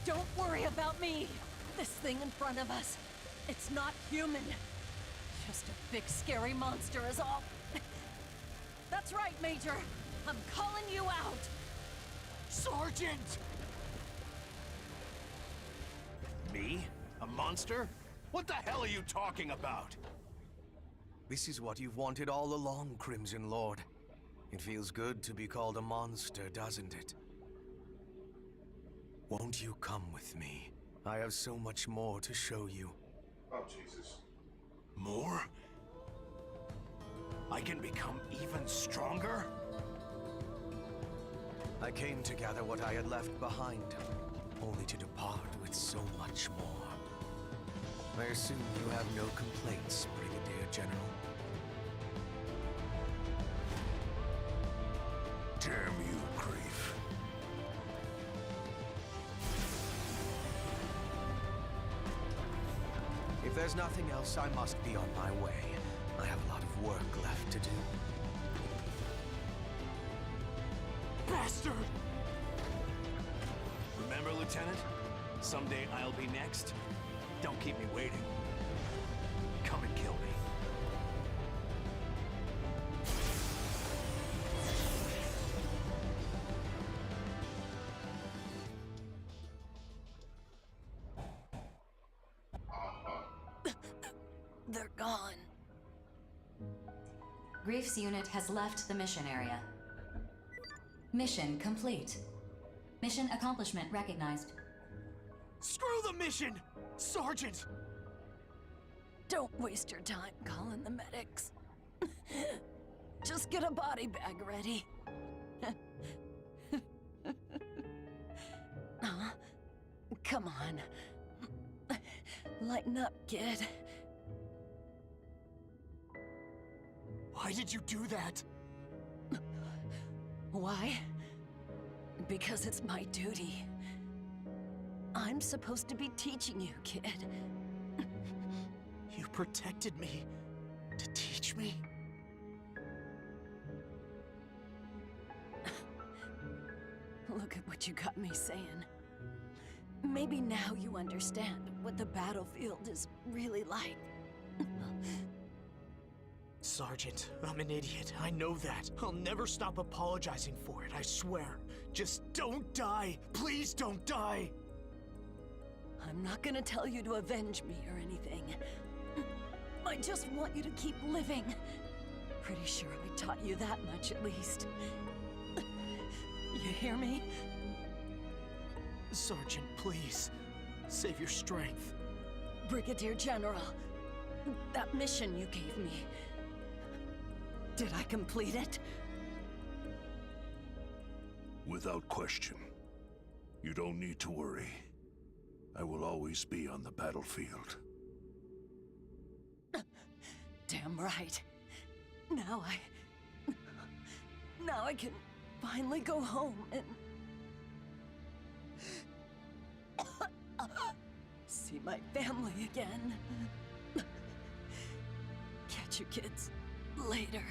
Don't worry about me! This thing in front of us, it's not human. Just a big scary monster is all. That's right, Major! I'm calling you out! Sergeant! Me? A monster? What the hell are you talking about? This is what you've wanted all along, Crimson Lord. It feels good to be called a monster, doesn't it? Won't you come with me? I have so much more to show you. Oh, Jesus. More? I can become even stronger? I came to gather what I had left behind, only to depart with so much more. I assume you have no complaints, Brigadier General. Damn you, Grief. If there's nothing else, I must be on my way. I have a lot of work left to do. Bastard! Remember, Lieutenant? Someday I'll be next. Don't keep me waiting. Come and kill me. They're gone. Grief's unit has left the mission area. Mission complete. Mission accomplishment recognized. Screw the mission! Sergeant! Don't waste your time calling the medics. Just get a body bag ready. Come on. Lighten up, kid. Why did you do that? Why? Because it's my duty. I'm supposed to be teaching you, kid. You protected me to teach me? Look at what you got me saying. Maybe now you understand what the battlefield is really like. Sergeant, I'm an idiot. I know that. I'll never stop apologizing for it, I swear. Just don't die. Please don't die. I'm not gonna tell you to avenge me or anything. I just want you to keep living. Pretty sure I taught you that much at least. You hear me? Sergeant, please. Save your strength. Brigadier General, that mission you gave me, did I complete it? Without question. You don't need to worry. I will always be on the battlefield. Damn right. Now I can finally go home and see my family again. Catch you kids later.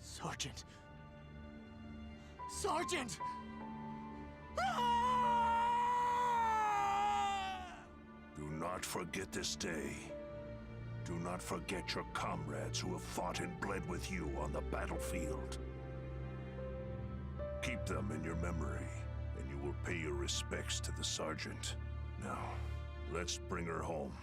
Sergeant. Sergeant! Do not forget this day. Do not forget your comrades who have fought and bled with you on the battlefield. Keep them in your memory, and you will pay your respects to the sergeant. Now, let's bring her home.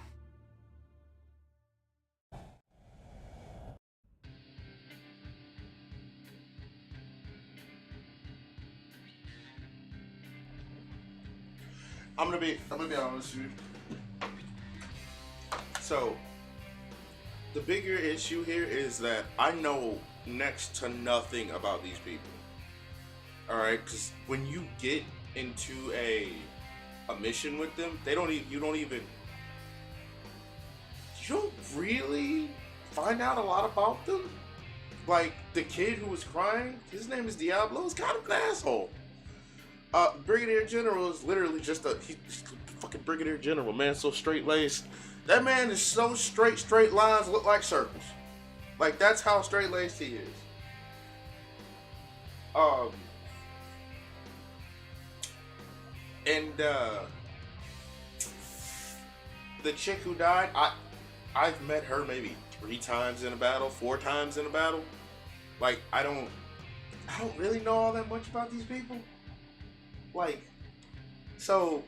I'm gonna be honest with you. So the bigger issue here is that I know next to nothing about these people. All right, because when you get into a mission with them, you don't really find out a lot about them. Like the kid who was crying, his name is Diablo. Is kind of an asshole. Brigadier General is literally he's fucking Brigadier General, man. So straight laced. That man is so straight lines look like circles. Like that's how straight laced he is. And the chick who died, I've met her maybe 3 times in a battle, 4 times in a battle. Like I don't really know all that much about these people. Like, so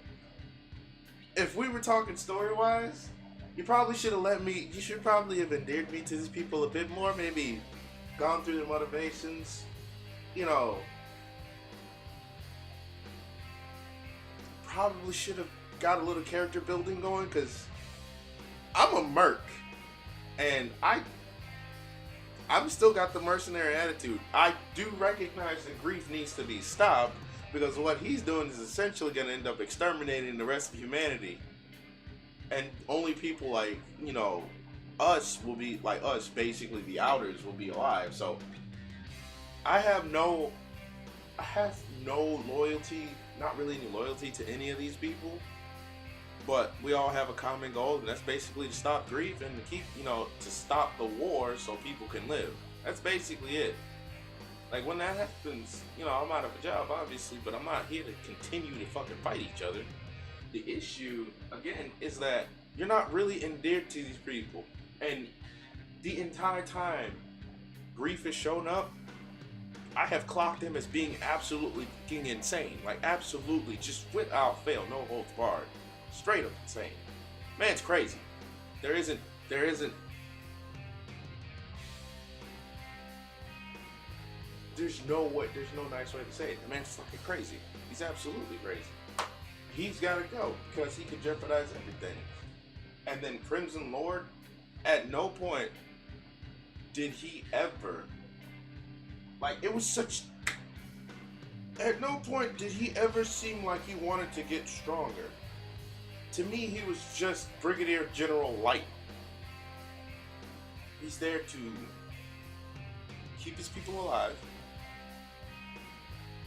if we were talking story-wise, you should probably have endeared me to these people a bit more, maybe gone through their motivations, you know. Probably should have got a little character building going, because I'm a merc, and I'm still got the mercenary attitude. I do recognize that grief needs to be stopped, because what he's doing is essentially going to end up exterminating the rest of humanity. And only people like, you know, us will be, like us, basically the Outers, will be alive. So I have no loyalty, not really any loyalty to any of these people. But we all have a common goal, and that's basically to stop grief and to keep, you know, to stop the war so people can live. That's basically it. Like, when that happens, you know, I'm out of a job, obviously, but I'm not here to continue to fucking fight each other. The issue, again, is that you're not really endeared to these people. And the entire time grief has shown up, I have clocked him as being absolutely fucking insane. Like, absolutely, just without fail, no holds barred. Straight up insane. Man's crazy. There's no nice way to say it. The man's fucking crazy. He's absolutely crazy. He's gotta go because he could jeopardize everything. And then Crimson Lord, at no point did he ever, like, it was such, at no point did he ever seem like he wanted to get stronger. To me, he was just Brigadier General Light. He's there to keep his people alive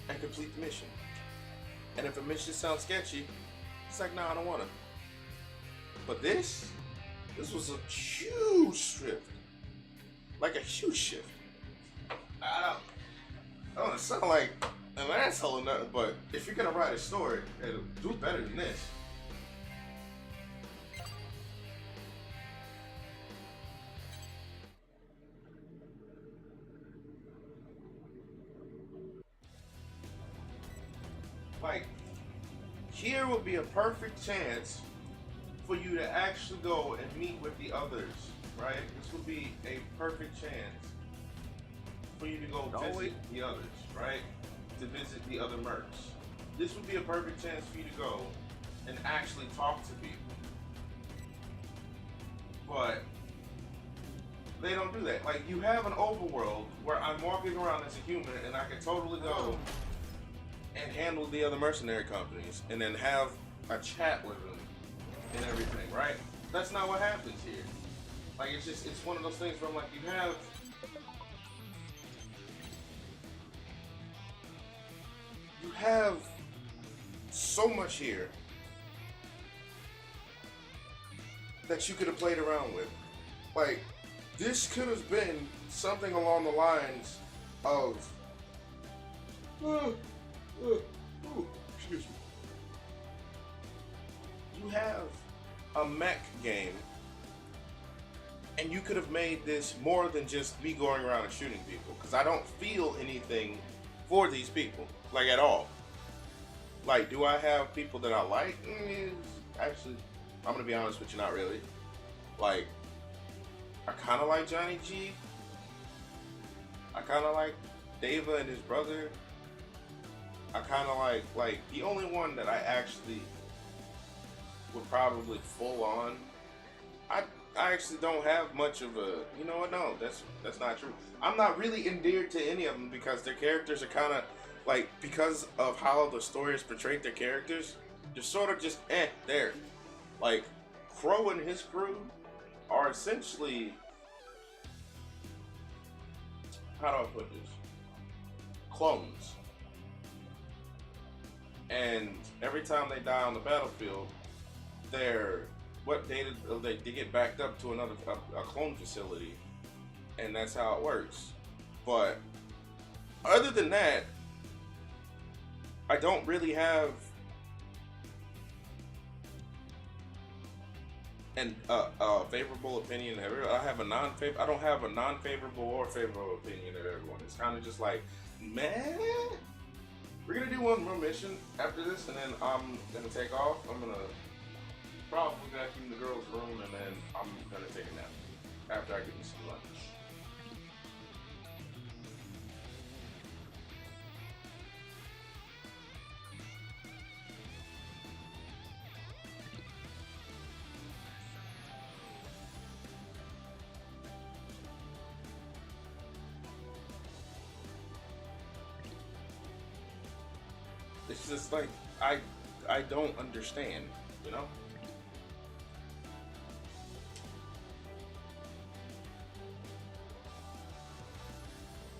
and complete the mission. And if a mission sounds sketchy, it's like, nah, I don't want to. But this was a huge shift. Like a huge shift. I don't want to sound like an asshole or nothing, but if you're going to write a story, it'll do better than this. Like, here would be a perfect chance for you to actually go and meet with the others, right? This would be a perfect chance for you to go visit the others, right? To visit the other mercs. This would be a perfect chance for you to go and actually talk to people. But they don't do that. Like, you have an overworld where I'm walking around as a human and I can totally go and handle the other mercenary companies and then have a chat with them and everything, right? That's not what happens here. Like, it's one of those things where I'm like, you have so much here that you could have played around with. Like, this could have been something along the lines of excuse me. You have a mech game, and you could have made this more than just me going around and shooting people, because I don't feel anything for these people, like, at all. Like, do I have people that I like? Actually, I'm gonna be honest with you, not really. Like, I kind of like Johnny G. I kind of like Deva and his brother. I kind of like the only one that I actually would probably full on. I actually don't have much of a, you know what? No, that's not true. I'm not really endeared to any of them because their characters are kind of like, because of how the story has portrayed their characters, they're sort of just there. Like Crow and his crew are essentially, how do I put this? Clones. And every time they die on the battlefield, they get backed up to another a clone facility, and that's how it works. But other than that, I don't really have a favorable opinion of everyone. I don't have a non-favorable or favorable opinion of everyone. It's kind of just like, man, we're gonna do one more mission after this, and then I'm gonna take off. I'm gonna probably vacuum the girls' room, and then I'm gonna take a nap after I get me some lunch. It's just like I don't understand, you know?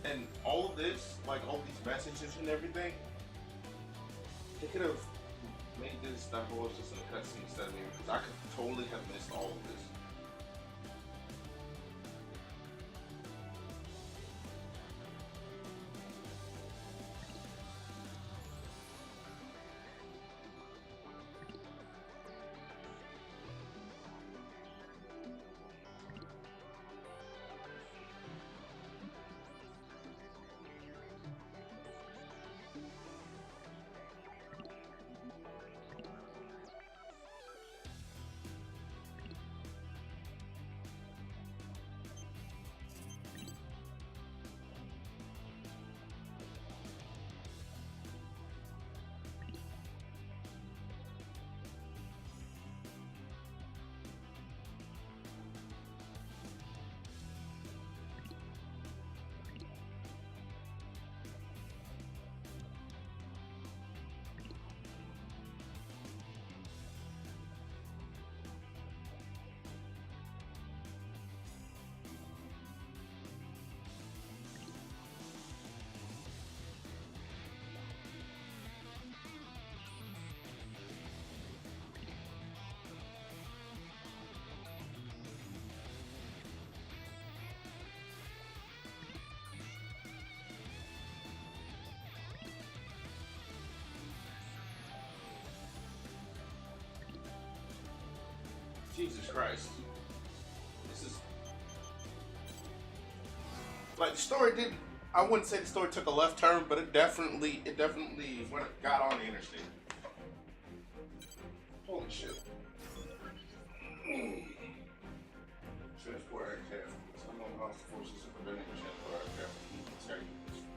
And all of this, like all these messages and everything, they could have made this that whole just in a cutscene instead of me, because I could totally have missed all of this. Jesus Christ. This is like, the story didn't, I wouldn't say the story took a left turn, but it definitely got on the interstate. Holy shit. Transport aircraft. Some of house forces are preventing transport aircraft from carrying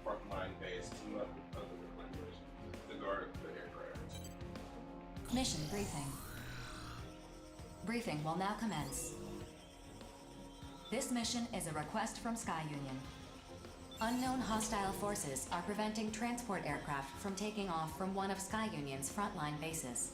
frontline base team up with other reclaimers to guard the aircraft. Mission briefing. Briefing will now commence. This mission is a request from Sky Union. Unknown hostile forces are preventing transport aircraft from taking off from one of Sky Union's frontline bases.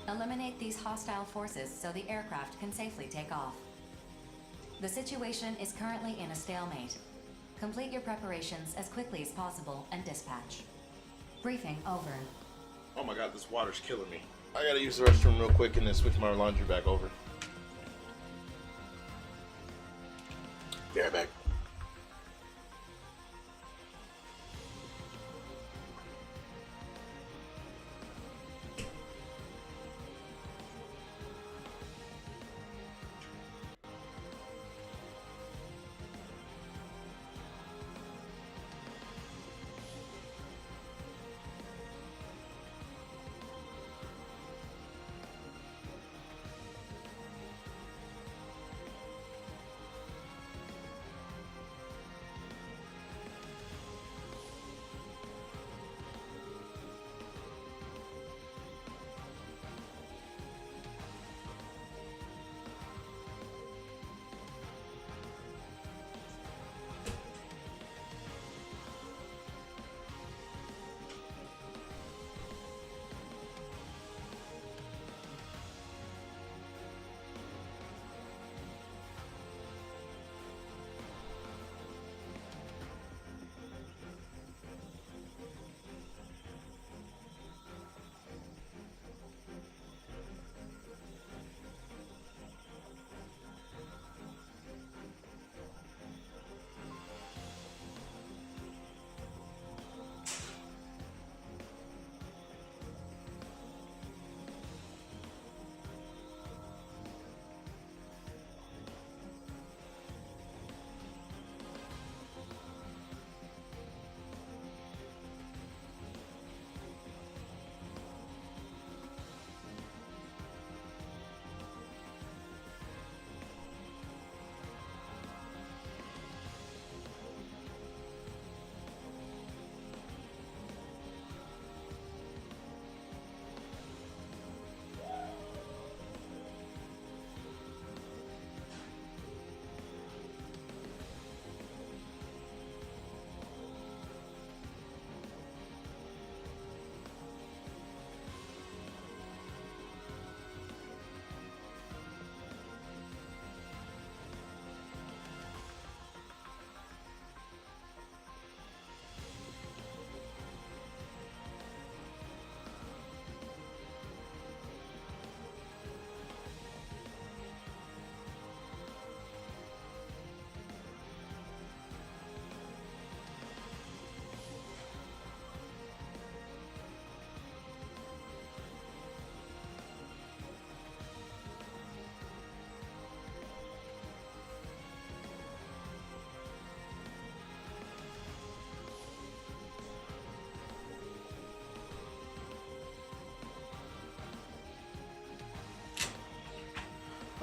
Eliminate these hostile forces so the aircraft can safely take off. The situation is currently in a stalemate. Complete your preparations as quickly as possible and dispatch. Briefing over. Oh my god, this water's killing me. I gotta use the restroom real quick and then switch my laundry back over. Be right back.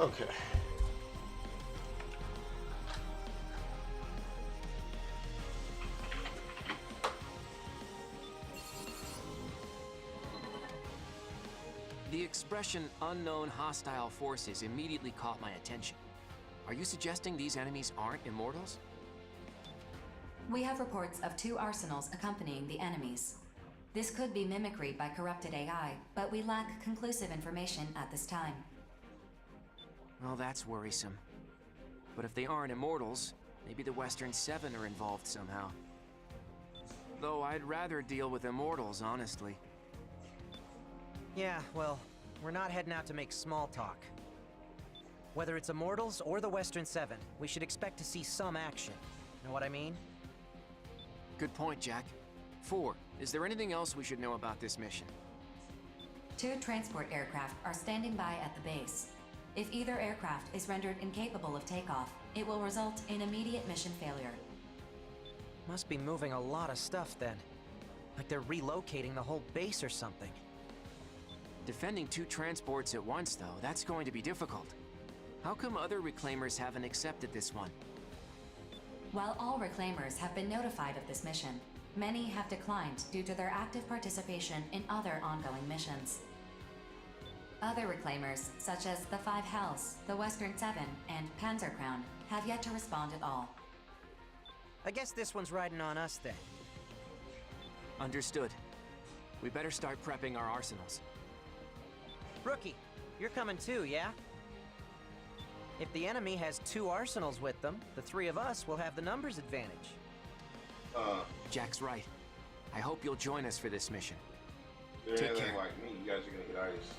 Okay. The expression unknown hostile forces immediately caught my attention. Are you suggesting these enemies aren't immortals? We have reports of 2 arsenals accompanying the enemies. This could be mimicry by corrupted AI, but we lack conclusive information at this time. Well, that's worrisome. But if they aren't immortals, maybe the Western Seven are involved somehow. Though I'd rather deal with immortals, honestly. Yeah, well, we're not heading out to make small talk. Whether it's Immortals or the Western Seven, we should expect to see some action. Know what I mean? Good point, Jack. 4, is there anything else we should know about this mission? 2 transport aircraft are standing by at the base. If either aircraft is rendered incapable of takeoff, it will result in immediate mission failure. Must be moving a lot of stuff then. Like they're relocating the whole base or something. Defending 2 transports at once, though, that's going to be difficult. How come other Reclaimers haven't accepted this one? While all Reclaimers have been notified of this mission, many have declined due to their active participation in other ongoing missions. Other Reclaimers, such as the 5 Hells, the Western Seven, and Panzer Crown, have yet to respond at all. I guess this one's riding on us then. Understood. We better start prepping our arsenals. Rookie, you're coming too, yeah? If the enemy has 2 arsenals with them, the 3 of us will have the numbers advantage. Jack's right. I hope you'll join us for this mission. If you're Take anything care. like me, you guys are gonna get ice.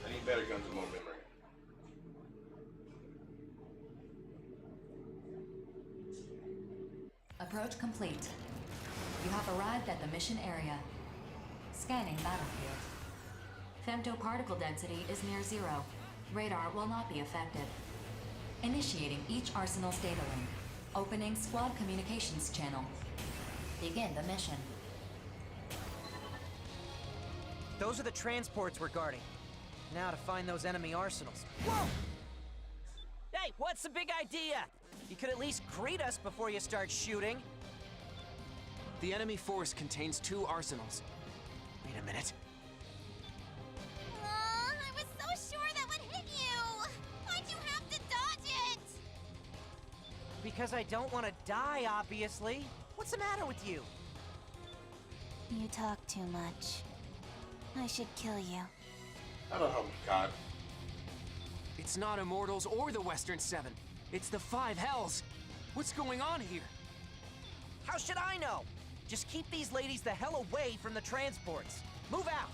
I need better guns and more memory. Approach complete. You have arrived at the mission area. Scanning battlefield. Femtoparticle density is near 0. Radar will not be affected. Initiating each arsenal's data link. Opening squad communications channel. Begin the mission. Those are the transports we're guarding. Now to find those enemy arsenals. Whoa! Hey, what's the big idea? You could at least greet us before you start shooting. The enemy force contains 2 arsenals. Wait a minute. I was so sure that would hit you! Why'd you have to dodge it? Because I don't want to die, obviously. What's the matter with you? You talk too much. I should kill you. I don't know, God. It's not Immortals or the Western Seven. It's the 5 Hells. What's going on here? How should I know? Just keep these ladies the hell away from the transports. Move out!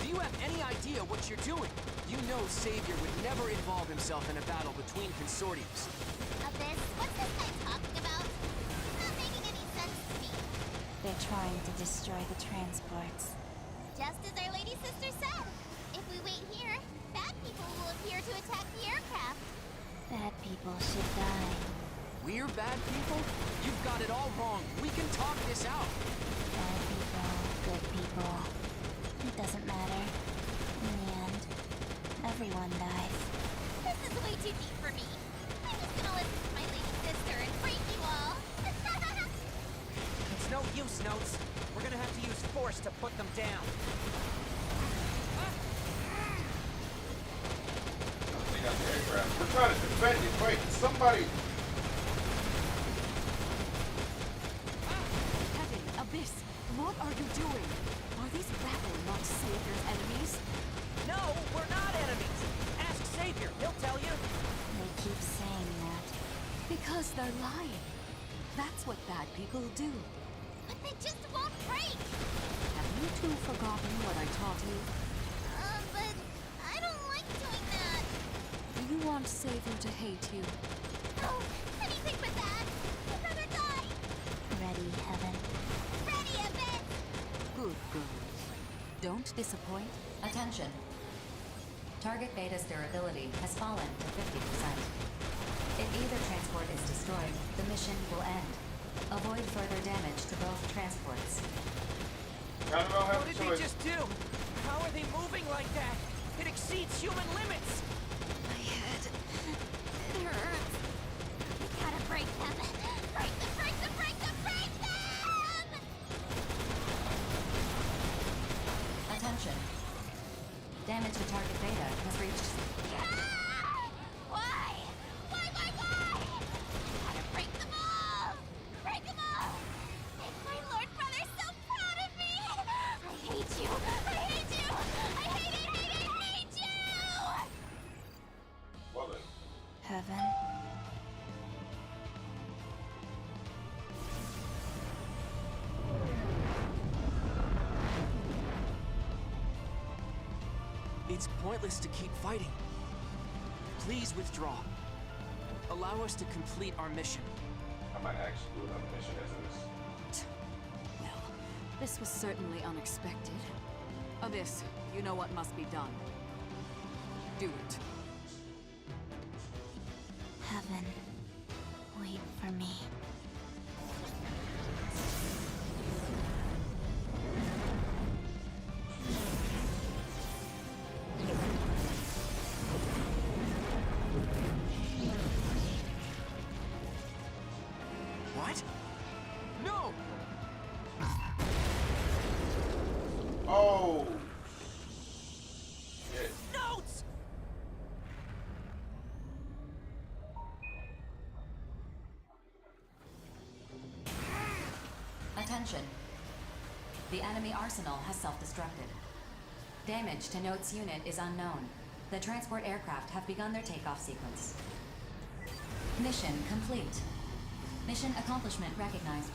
Do you have any idea what you're doing? You know Savior would never involve himself in a battle between consortiums. Abyss, what's this guy talking about? It's not making any sense to me. They're trying to destroy the transports. Just as our lady sister said. If we wait here, bad people will appear to attack the aircraft. Bad people should die. We're bad people? You've got it all wrong. We can talk this out. Bad people, good people. It doesn't matter. In the end, everyone dies. This is way too deep for me. I'm just gonna listen to my lady sister and break you all. It's no use, Notes. We're gonna have to use force to put them down. They got the aircraft. We're trying to defend it. Wait, somebody. Heaven, Abyss, what are you doing? Are these rabble not Savior's enemies? No, we're not enemies. Ask Savior, he'll tell you. They keep saying that. Because they're lying. That's what bad people do. But they just won't break. Have you two forgotten what I taught you? But I don't like doing that. Do you want Savior to hate you? No, anything but that. I'd rather die. Ready, Heaven. Ready, Abyss. Good girls. Don't disappoint. Attention. Target beta's durability has fallen to 50%. either transport is destroyed, the mission will end. Avoid further damage to both transports. What did they just do? How are they moving like that? It exceeds human limits! My head. It hurts. We gotta break them. Break them, break them, break them, break them! Attention. Damage to target Beta has reached... Why? Why? Gotta break them all! Break them all! Make my Lord Brother so proud of me! I hate you! I hate you! I hate you! Well then. Heaven. It's pointless to keep fighting. Please withdraw. Allow us to complete our mission. I might actually do another mission as this. Well, this was certainly unexpected. Abyss, you know what must be done. Do it. Heaven. Wait for me. What? No! Oh! Shit. Notes! Attention. The enemy arsenal has self-destructed. Damage to Note's unit is unknown. The transport aircraft have begun their takeoff sequence. Mission complete. Mission accomplishment recognized.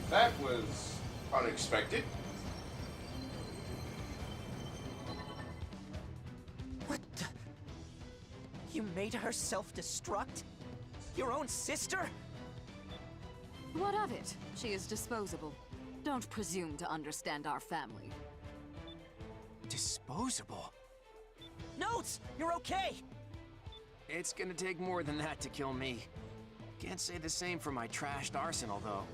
That was unexpected. What the... You made her self-destruct? Your own sister? What of it? She is disposable. Don't presume to understand our family. Disposable? Notes! You're okay! It's gonna take more than that to kill me. Can't say the same for my trashed arsenal, though.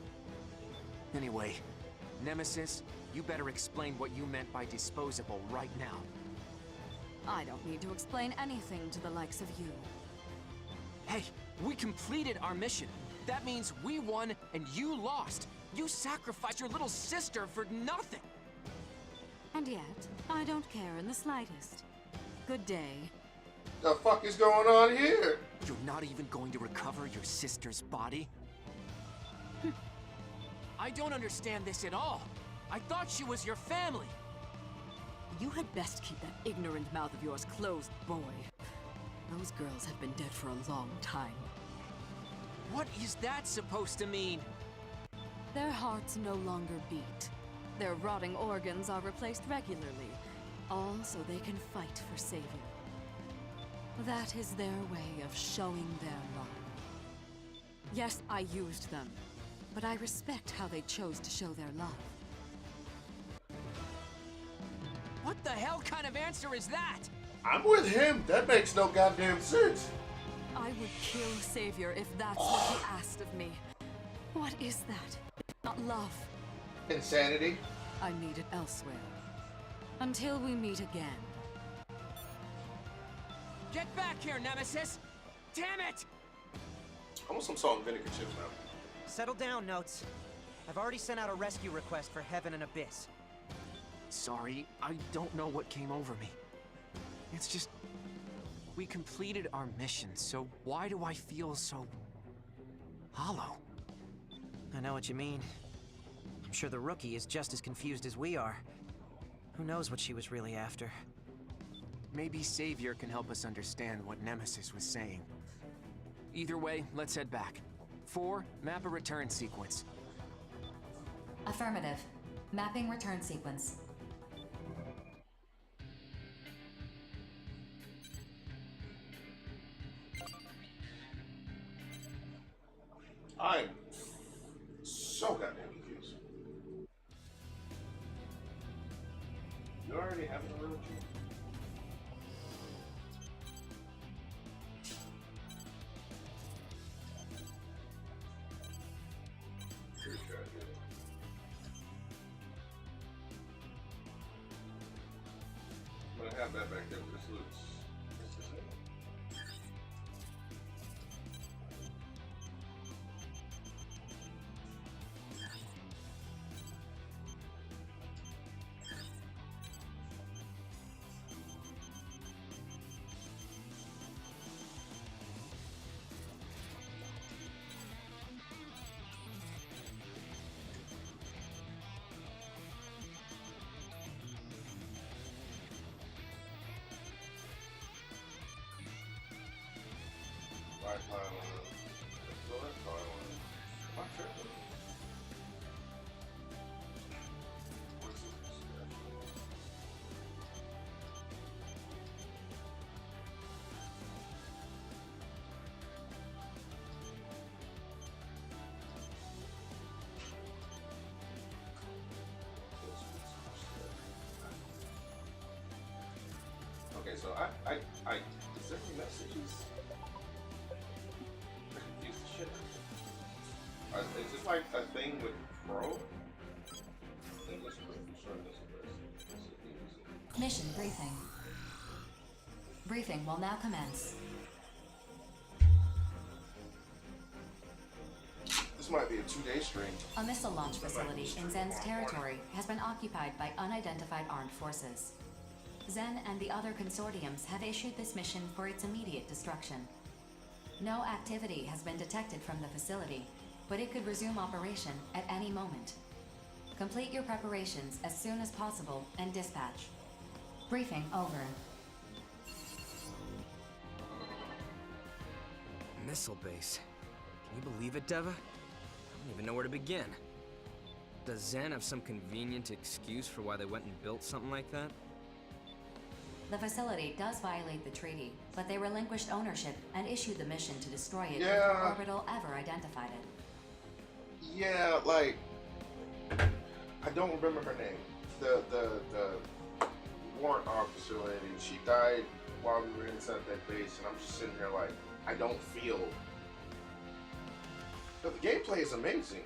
Anyway, Nemesis, you better explain what you meant by disposable right now. I don't need to explain anything to the likes of you. Hey, we completed our mission. That means we won and you lost. You sacrificed your little sister for nothing. And yet, I don't care in the slightest. Good day. The fuck is going on here? You're not even going to recover your sister's body? I don't understand this at all. I thought she was your family. You had best keep that ignorant mouth of yours closed, boy. Those girls have been dead for a long time. What is that supposed to mean? Their hearts no longer beat. Their rotting organs are replaced regularly, all so they can fight for savior. That is their way of showing their love. Yes, I used them, but I respect how they chose to show their love. What the hell kind of answer is that? I'm with him. That makes no goddamn sense. I would kill Savior if that's what he asked of me. What is that? If not love. Insanity. I need it elsewhere. Until we meet again. Get back here, Nemesis! Damn it! I want some salt and vinegar chips now. Settle down, Notes. I've already sent out a rescue request for Heaven and Abyss. Sorry, I don't know what came over me. It's just... we completed our mission, so why do I feel so... hollow? I know what you mean. I'm sure the rookie is just as confused as we are. Who knows what she was really after? Maybe Savior can help us understand what Nemesis was saying. Either way, let's head back. 4, map a return sequence. Affirmative. Mapping return sequence. I'm so goddamn confused. You already have a real tree? I'm gonna have that back there, but this looks. This is it. Okay, so I is there any messages? I confused the shit out of me. Is this like a thing with Pro? Mission briefing. Briefing will now commence. This might be a 2-day stream. A missile launch facility in Zen's territory has been occupied by unidentified armed forces. Zen and the other consortiums have issued this mission for its immediate destruction. No activity has been detected from the facility, but it could resume operation at any moment. Complete your preparations as soon as possible and dispatch. Briefing over. Missile base. Can you believe it, Deva? I don't even know where to begin. Does Zen have some convenient excuse for why they went and built something like that? The facility does violate the treaty, but they relinquished ownership and issued the mission to destroy it Yeah. before Orbital ever identified it. Yeah, like I don't remember her name. The warrant officer lady. She died while we were inside that base, and I'm just sitting here like I don't feel. But the gameplay is amazing,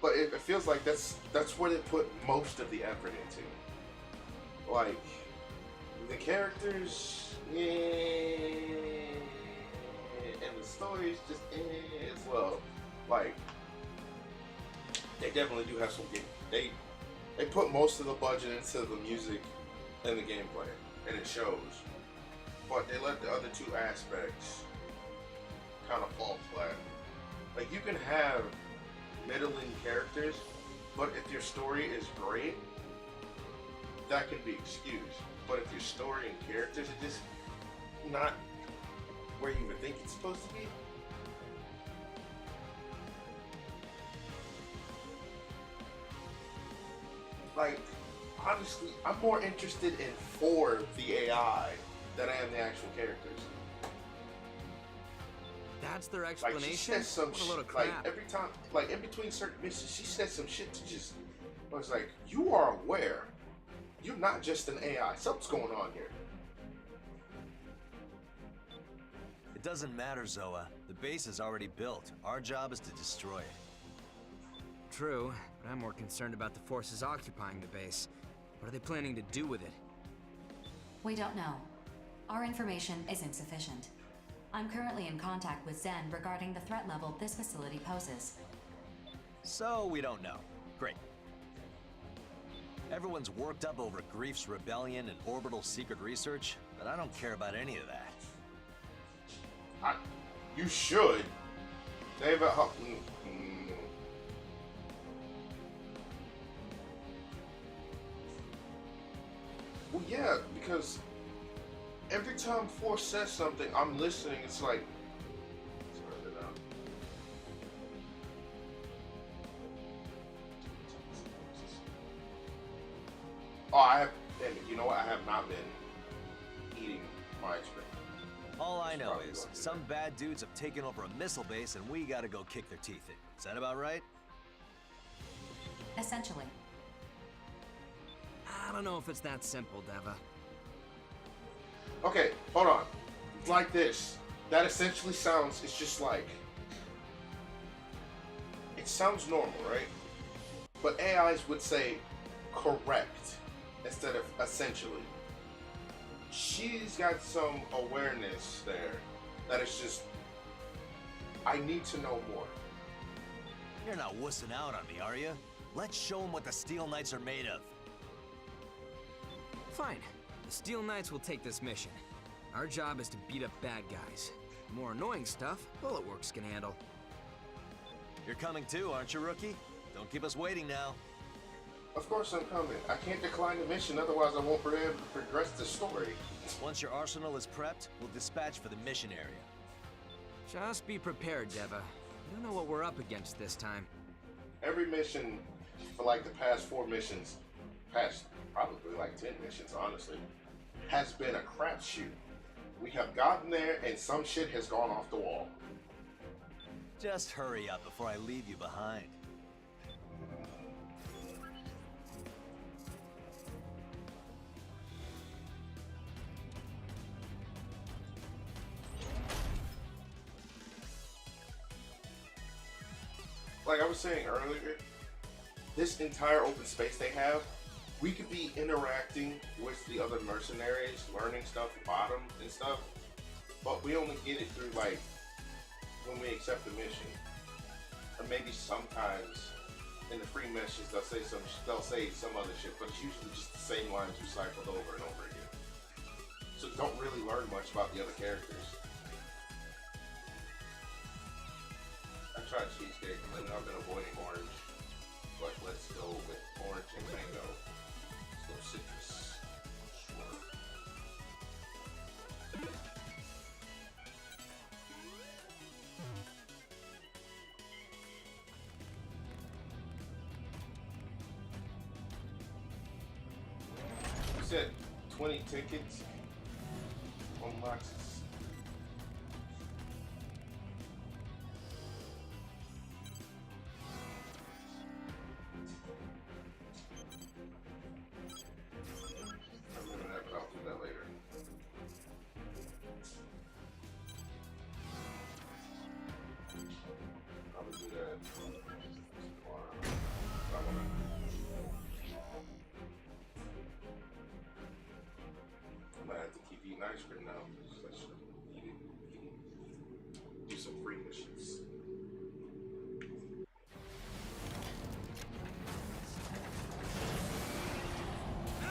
but it feels like that's where they put most of the effort into. Like the characters, and the stories just as well. Like they definitely do have some game. They put most of the budget into the music and the gameplay, and it shows. But they let the other two aspects kind of fall flat. Like you can have middling characters, but if your story is great, that can be excused. But if your story and characters are just not where you would think it's supposed to be, like honestly, I'm more interested in the AI than I am the actual characters. That's their Like explanation? she says some What a load of shit, like crap. every time, like in between certain missions, she says some shit to just. I was like, you are aware, you're not just an AI. Something's going on here. It doesn't matter, Zoa. The base is already built. Our job is to destroy it. True, but I'm more concerned about the forces occupying the base. What are they planning to do with it? We don't know. Our information is insufficient. I'm currently in contact with Zen regarding the threat level this facility poses. So we don't know. Great. Everyone's worked up over Grief's rebellion and orbital secret research, but I don't care about any of that. You should. David. Well, yeah, because every time Force says something, I'm listening. It's like. Turn it know what? I have not been eating my ice cream. All I know is some bad dudes have taken over a missile base and we gotta go kick their teeth in. Is that about right? Essentially. I don't know if it's that simple, Deva. Okay, hold on. Like this. That essentially sounds, it's just like, it sounds normal, right? But AIs would say correct instead of essentially. She's got some awareness there that is just, I need to know more. You're not wussing out on me, are you? Let's show them what the Steel Knights are made of. Fine. The Steel Knights will take this mission. Our job is to beat up bad guys. More annoying stuff, Bulletworks can handle. You're coming too, aren't you, rookie? Don't keep us waiting now. Of course I'm coming. I can't decline the mission, otherwise I won't be able to progress the story. Once your arsenal is prepped, we'll dispatch for the mission area. Just be prepared, Deva. You don't know what we're up against this time. Every mission for like the past 4 missions, past probably like 10 missions, honestly, has been a crapshoot. We have gotten there and some shit has gone off the wall. Just hurry up before I leave you behind. Like I was saying earlier, this entire open space they have, we could be interacting with the other mercenaries, learning stuff about them and stuff, but we only get it through like when we accept the mission, or maybe sometimes in the free missions they'll say some other shit, but it's usually just the same lines recycled over and over again. So you don't really learn much about the other characters. I tried cheesecake, and I've been avoiding orange, but let's go with orange and mango. Let's go citrus. Sure. You said 20 tickets, unlocks. Ice cream now. I should eat it. Do some free missions.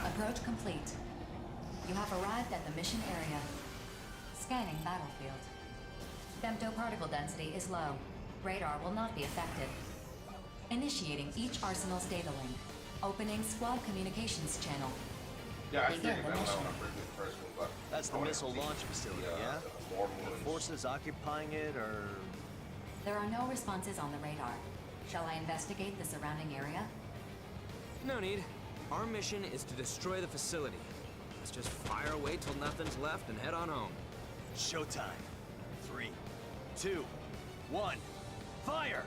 Approach complete. You have arrived at the mission area. Scanning battlefield. Femtoparticle density is low. Radar will not be affected. Initiating each arsenal's data link. Opening squad communications channel. Yeah, I Begin figured the that mission. when I went the first one, but That's the missile launch facility, yeah? The forces occupying it, or...? There are no responses on the radar. Shall I investigate the surrounding area? No need. Our mission is to destroy the facility. Let's just fire away till nothing's left and head on home. Showtime. 3, 2, 1, fire!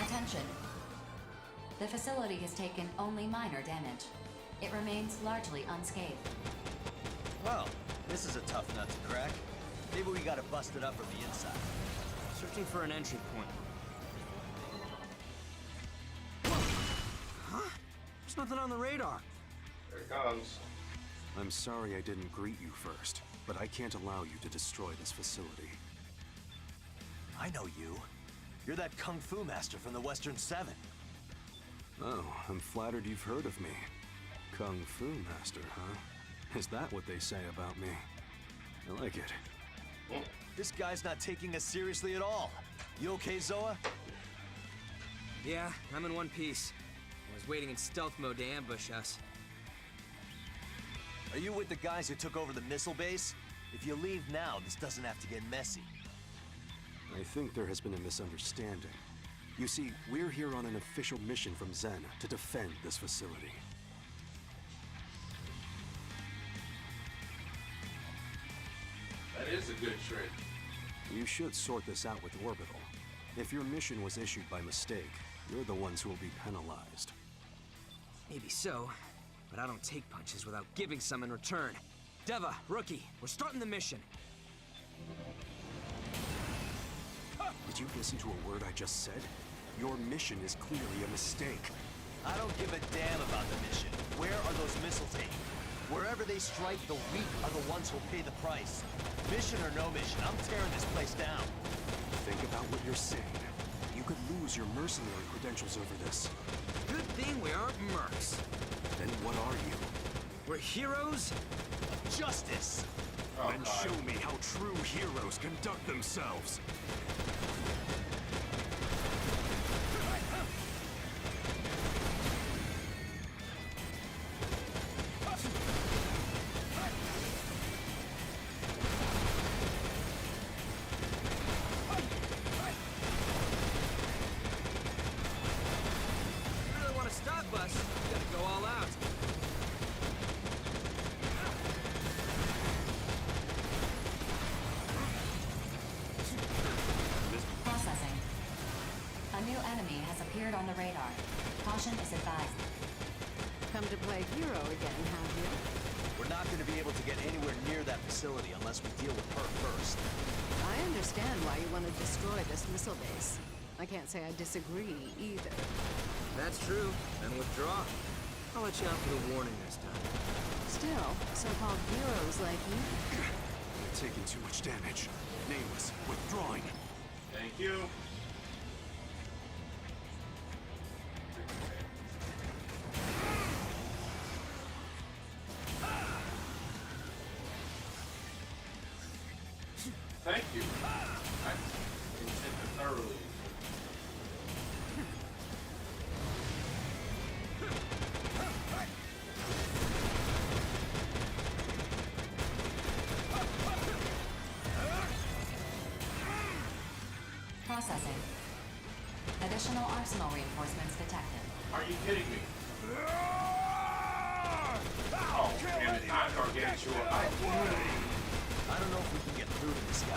Attention. The facility has taken only minor damage. It remains largely unscathed. Well, this is a tough nut to crack. Maybe we gotta bust it up from the inside. Searching for an entry point. Huh? There's nothing on the radar. There it comes. I'm sorry I didn't greet you first, but I can't allow you to destroy this facility. I know you. You're that Kung Fu master from the Western 7. Oh, I'm flattered you've heard of me. Kung Fu master, huh? Is that what they say about me? I like it. This guy's not taking us seriously at all. You okay, Zoa? Yeah, I'm in one piece. I was waiting in stealth mode to ambush us. Are you with the guys who took over the missile base? If you leave now, this doesn't have to get messy. I think there has been a misunderstanding. You see, we're here on an official mission from Zen to defend this facility. That is a good trick. You should sort this out with Orbital. If your mission was issued by mistake, you're the ones who will be penalized. Maybe so, but I don't take punches without giving some in return. Deva, Rookie, we're starting the mission. Did you listen to a word I just said? Your mission is clearly a mistake. I don't give a damn about the mission. Where are those missiles aimed? Wherever they strike, the weak are the ones who'll pay the price. Mission or no mission, I'm tearing this place down. Think about what you're saying. You could lose your mercenary credentials over this. Good thing we aren't mercs. Then what are you? We're heroes of justice. Then show me how true heroes conduct themselves. On the radar. Caution is advised. Come to play hero again, have you? We're not going to be able to get anywhere near that facility unless we deal with her first. I understand why you want to destroy this missile base. I can't say I disagree either. That's true. Then withdraw. I'll let you out for the warning this time. Still, so-called heroes like you. You're taking too much damage. Nameless, withdrawing. Thank you. Thank you. I intended thoroughly. Processing. Additional arsenal reinforcements detected. Are you kidding me? Oh, damn it, not gargantuan. I don't know if we can get through to this guy.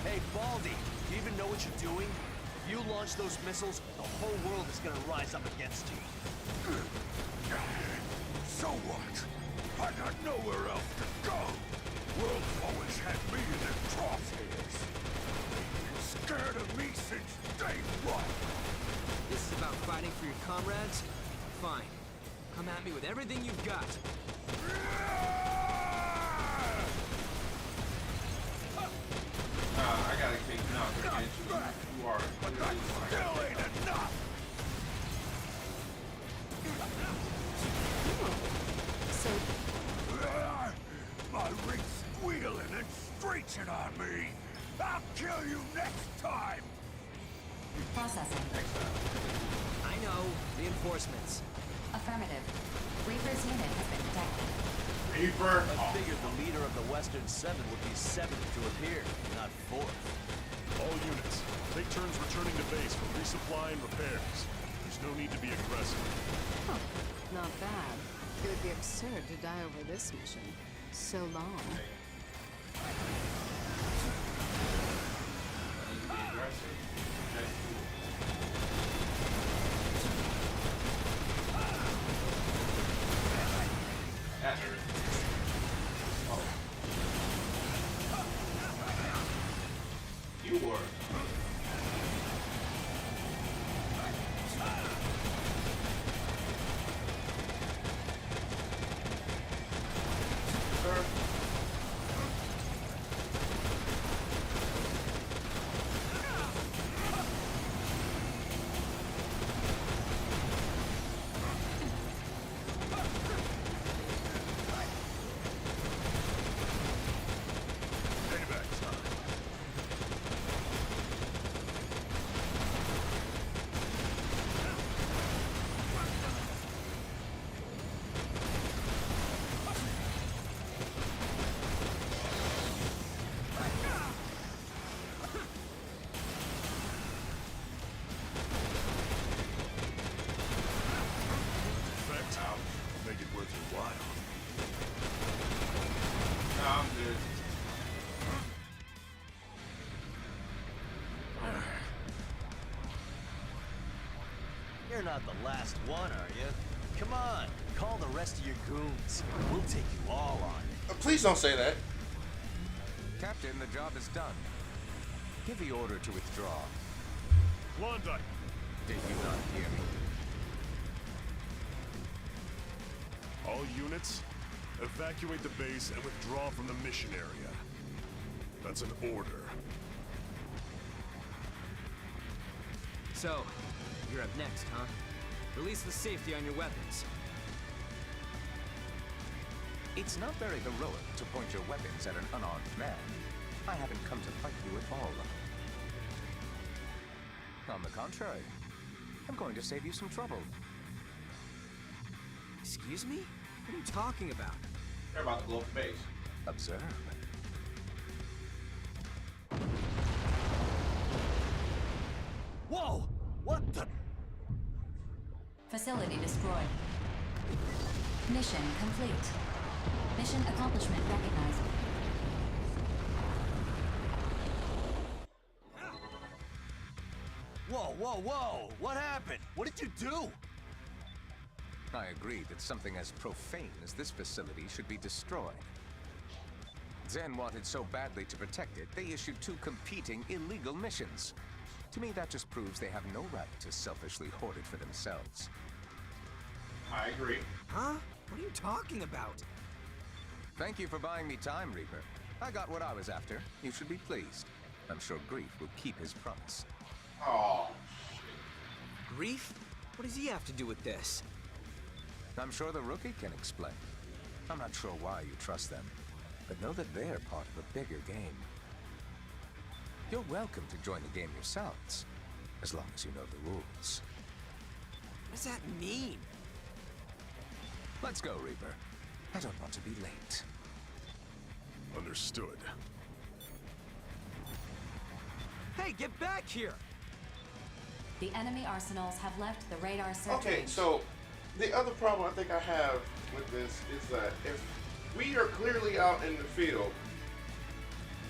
Hey, Baldy, do you even know what you're doing? If you launch those missiles, the whole world is gonna rise up against you. So what? I got nowhere else to go. World's always had me in their crosshairs. They've been scared of me since day one. This is about fighting for your comrades? Fine. Come at me with everything you've got. I gotta take you out there, you are clearly still ain't enough. So my ring's squealing and screeching on me. I'll kill you next time. Processing. I know. Reinforcements. Affirmative. Reaper's unit has been detected. Reaper? I figured the leader of the Western Seven would be seventh to appear, not fourth. All units, take turns returning to base for resupply and repairs. There's no need to be aggressive. Huh. Not bad. It would be absurd to die over this mission. So long. You were. not the last one, are you? Come on, call the rest of your goons. We'll take you all on. Please don't say that. Captain, the job is done. Give the order to withdraw. Klondike! Did you not hear me? All units, evacuate the base and withdraw from the mission area. That's an order. So, you're up next, huh? Release the safety on your weapons. It's not very heroic to point your weapons at an unarmed man. I haven't come to fight you at all. On the contrary, I'm going to save you some trouble. Excuse me? What are you talking about? They're about to blow up the base. Observe. Whoa! What the? Facility destroyed. Mission complete. Mission accomplishment recognized. Whoa, whoa, whoa! What happened? What did you do? I agree that something as profane as this facility should be destroyed. Zen wanted so badly to protect it, they issued 2 competing illegal missions. To me, that just proves they have no right to selfishly hoard it for themselves. I agree. Huh? What are you talking about? Thank you for buying me time, Reaper. I got what I was after. You should be pleased. I'm sure Grief will keep his promise. Oh. Grief? What does he have to do with this? I'm sure the rookie can explain. I'm not sure why you trust them, but know that they're part of a bigger game. You're welcome to join the game yourselves, as long as you know the rules. What does that mean? Let's go, Reaper. I don't want to be late. Understood. Hey, get back here! The enemy arsenals have left the radar search Okay, range. so the other problem I think I have with this is that if we are clearly out in the field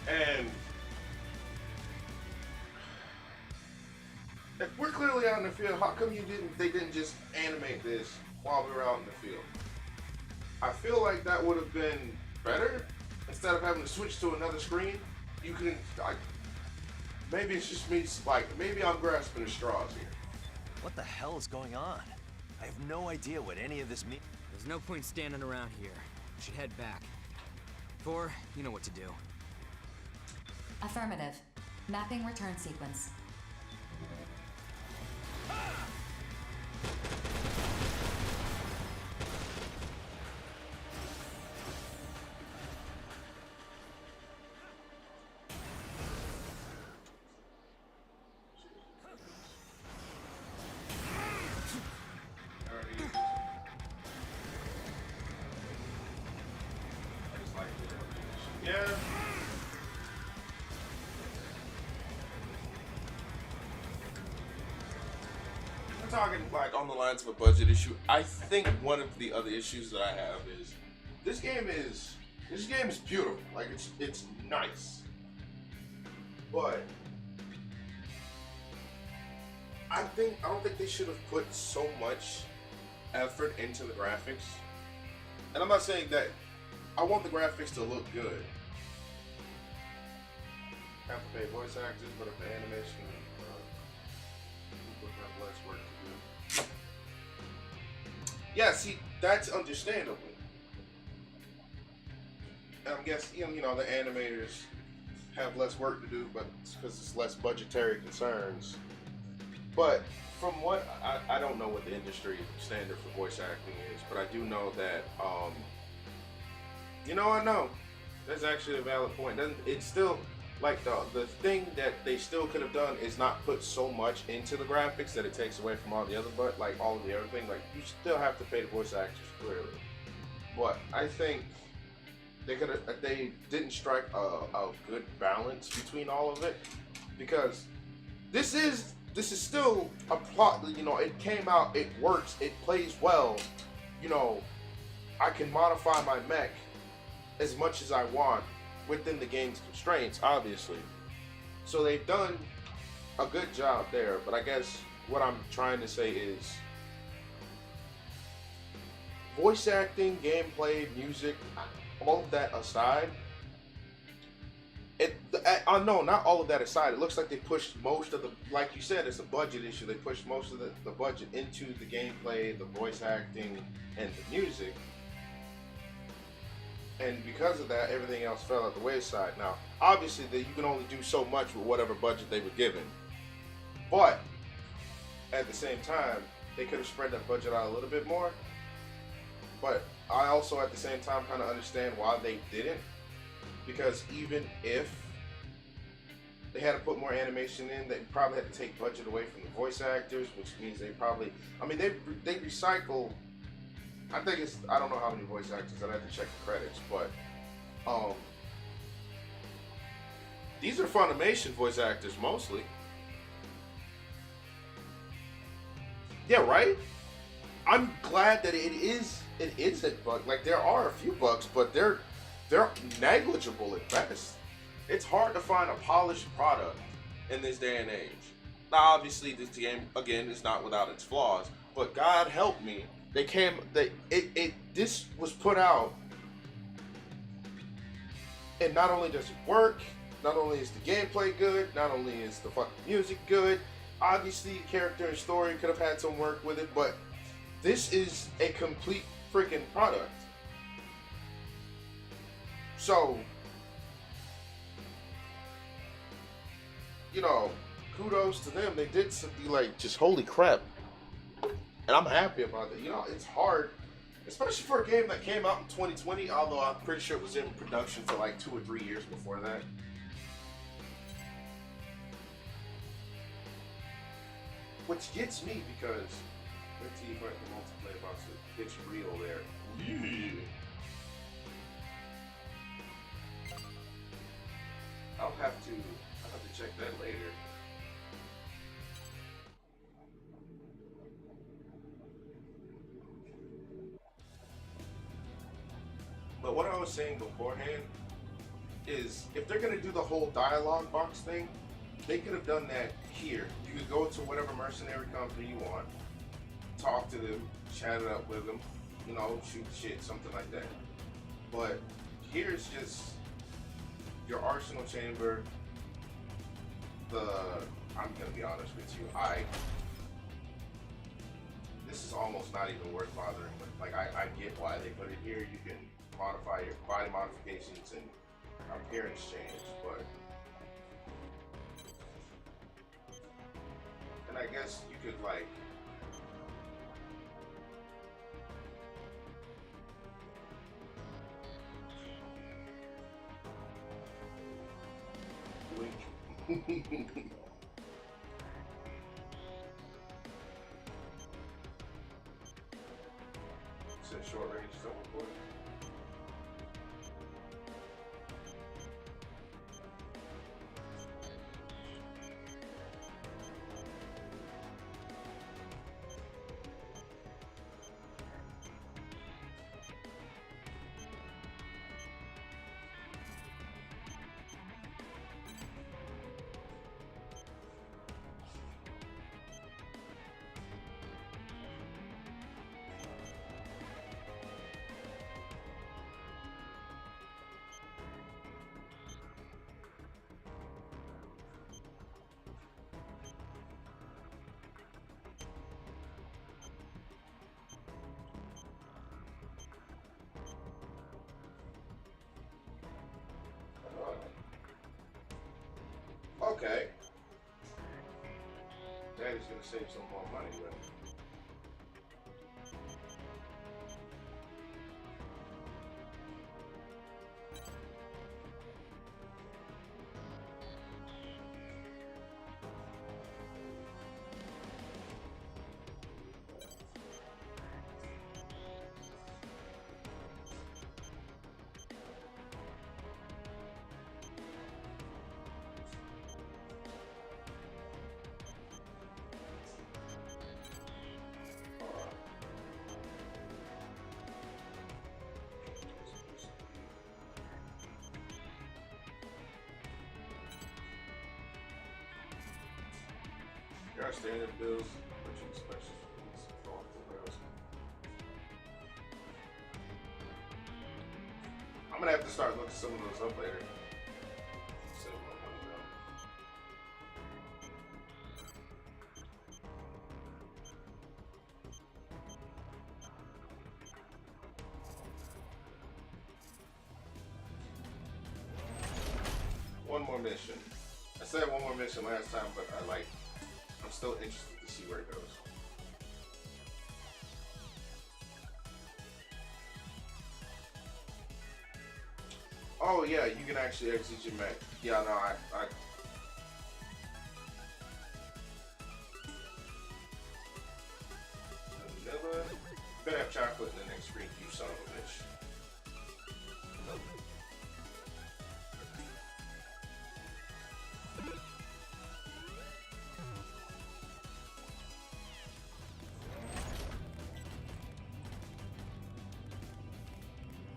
and if we're clearly out in the field, how come they didn't just animate this while we were out in the field? I feel like that would have been better. Instead of having to switch to another screen, you can, maybe it's just me, maybe I'm grasping the straws here. What the hell is going on? I have no idea what any of this means. There's no point standing around here. We should head back. Thor, you know what to do. Affirmative. Mapping return sequence. Yeah. We're talking like on the lines of a budget issue. I think one of the other issues that I have is this game is beautiful. Like it's nice. But I don't think they should have put so much effort into the graphics. And I'm not saying that I want the graphics to look good. Have to pay voice actors, but if the animation people have less work to do. Yeah, see, that's understandable. And I'm guessing, you know, the animators have less work to do, but it's because it's less budgetary concerns. But from what I don't know what the industry standard for voice acting is, but I do know that you know, I know that's actually a valid point. It's still like the thing that they still could have done is not put so much into the graphics that it takes away from all the other, but like all of the other thing. Like you still have to pay the voice actors clearly, but I think they didn't strike a good balance between all of it, because this is still a plot. You know, it came out, it works, it plays well. You know, I can modify my mech as much as I want within the game's constraints, obviously. So they've done a good job there, but I guess what I'm trying to say is voice acting, gameplay, music, all of that aside, no, not all of that aside, it looks like they pushed most of the, like you said, it's a budget issue. They pushed most of the budget into the gameplay, the voice acting, and the music. And because of that, everything else fell at the wayside. Now, obviously, you can only do so much with whatever budget they were given. But, at the same time, they could have spread that budget out a little bit more. But I also, at the same time, kind of understand why they didn't. Because even if they had to put more animation in, they probably had to take budget away from the voice actors, which means they probably, I mean, they recycle. I think it's, I don't know how many voice actors, I'd have to check the credits, but these are Funimation voice actors mostly. Yeah, right? I'm glad that it isn't bug. Like, there are a few bugs, but they're negligible at best. It's hard to find a polished product in this day and age. Now, obviously, this game, again, is not without its flaws, but God help me, this was put out, and not only does it work, not only is the gameplay good, not only is the fucking music good, obviously character and story could have had some work with it, but this is a complete freaking product. So, you know, kudos to them. They did something like, just holy crap. And I'm happy about that. You know, it's hard, especially for a game that came out in 2020, although I'm pretty sure it was in production for like 2 or 3 years before that. Which gets me because, let's see if I can multiplayer box it. It's real there. Yeah. I'll have to check that later. But what I was saying beforehand is, if they're gonna do the whole dialogue box thing, they could have done that here. You could go to whatever mercenary company you want, talk to them, chat it up with them, you know, shoot shit, something like that. But here's just your arsenal chamber. I'm gonna be honest with you, this is almost not even worth bothering with. Like, I get why they put it here. You can modify your body modifications and appearance change, but, and I guess you could, like, Said short range still recording. Okay. Daddy's gonna save some more money with it. There are standard bills, which you special fees, thoughtful bills. I'm gonna have to start looking some of those up later. So, one more mission. I said one more mission last time, but I'm still interested to see where it goes. Oh yeah, you can actually exit your mech. Yeah, no, I vanilla. Better have chocolate in the next screen, you son of a bitch.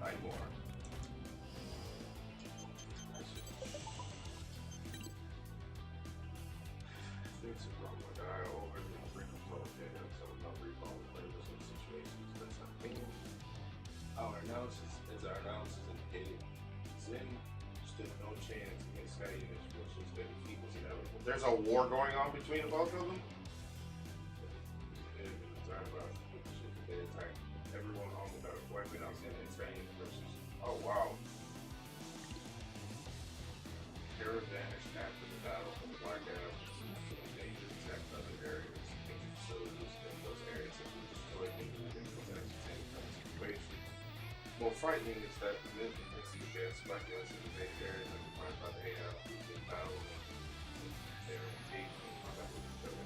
Nine more. Things are wrong with I over the brink of total data, so not recall the players in situations. That's not me. Our analysis indicated Zen stood no chance against Sky Units, which is that defeat was inevitable. There's a war going on between both of them? They attacked everyone on the battle, wiping out Zen and Sky Units versus. Oh wow. Terror vanished after the battle from the Black Adam. Danger attacked other areas. Danger facilities in those areas have been destroyed and moved into the entertainment kind of situation. More frightening is that the men can see advanced Black Units in the danger areas are defined by the AI who's in battle and they're engaged in combat with each other.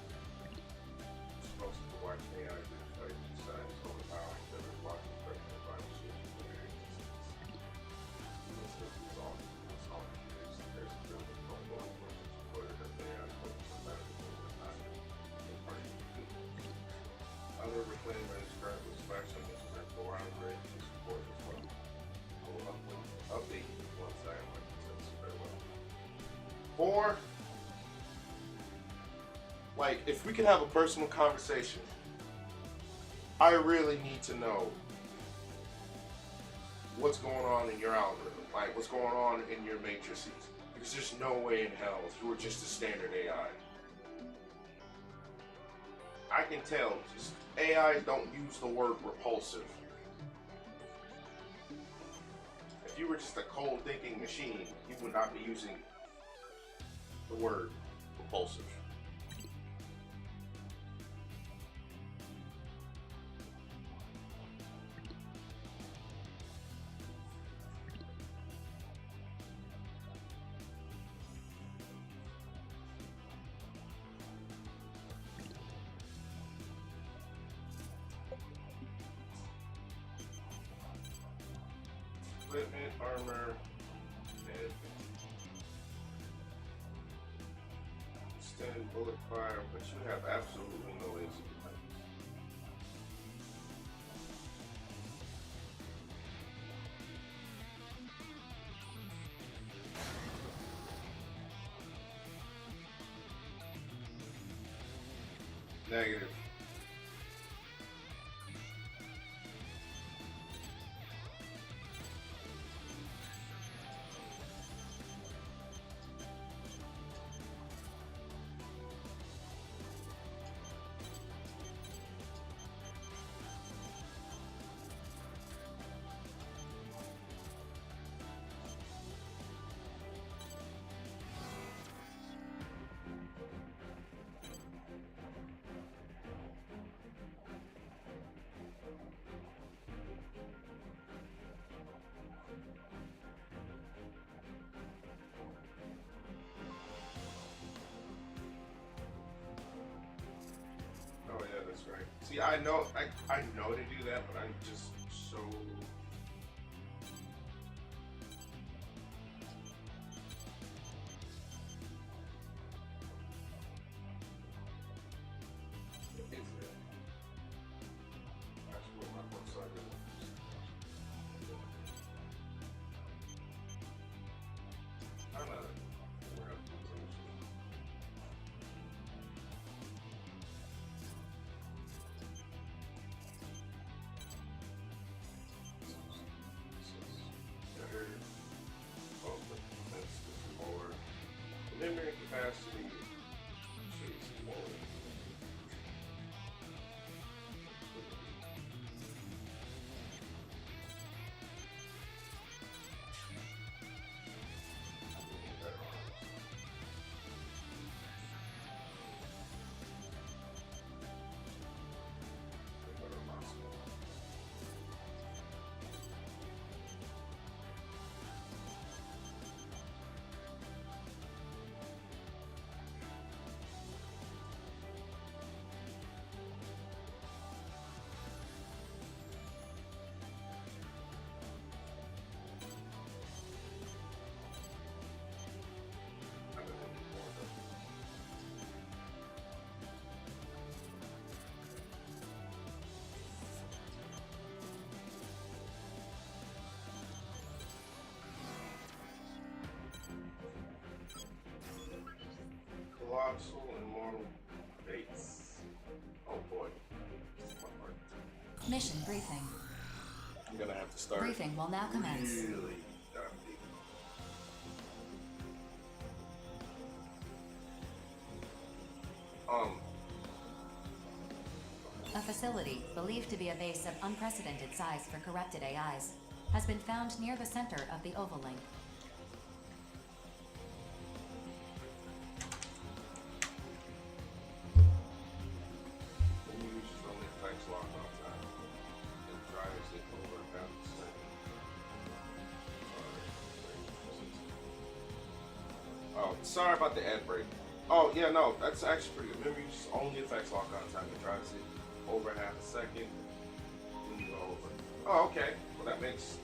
Most of the watch AI do fight two sides, overpowering each other, blocking threatening environment shapes in their existence. Most of these all computers, there's a building called World War recorded as AI focused on medical and not in party computers. Other reclaimed and described with faction missions are 4 hours range to support as well. I will update you once I am ready to very well. 4. Like, if we could have a personal conversation, I really need to know what's going on in your algorithm, like what's going on in your matrices. Because there's no way in hell you were just a standard AI. I can tell, just AIs don't use the word repulsive. If you were just a cold thinking machine, you would not be using the word repulsive. Equipment, armor, and extended bullet fire, but you have absolutely no laser defense. Negative. Oh yeah, that's right. See, I know to do that, but I'm just so. That's what my website is. I'm not. actually show you some more. Colossal Immortal Base. Oh boy. Mission briefing. I'm gonna have to start. Briefing will now commence. Really diving deep. A facility, believed to be a base of unprecedented size for corrupted AIs, has been found near the center of the Ovalink. Oh, sorry about the ad break. Oh, yeah, no, that's actually pretty good. Maybe just only affects lock on time. It drives it over half a second. When you go over. Oh, okay. Well, that makes.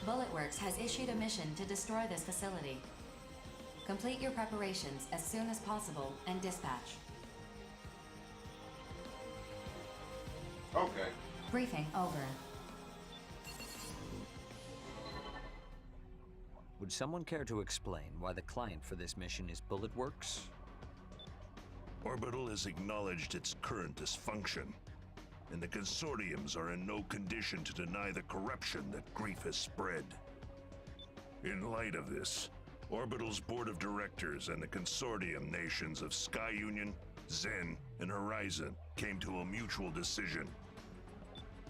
Bulletworks has issued a mission to destroy this facility. Complete your preparations as soon as possible and dispatch. Okay. Briefing over. Would someone care to explain why the client for this mission is Bulletworks? Orbital has acknowledged its current dysfunction, and the consortiums are in no condition to deny the corruption that grief has spread. In light of this, Orbital's board of directors and the consortium nations of Sky Union, Zen, and Horizon came to a mutual decision.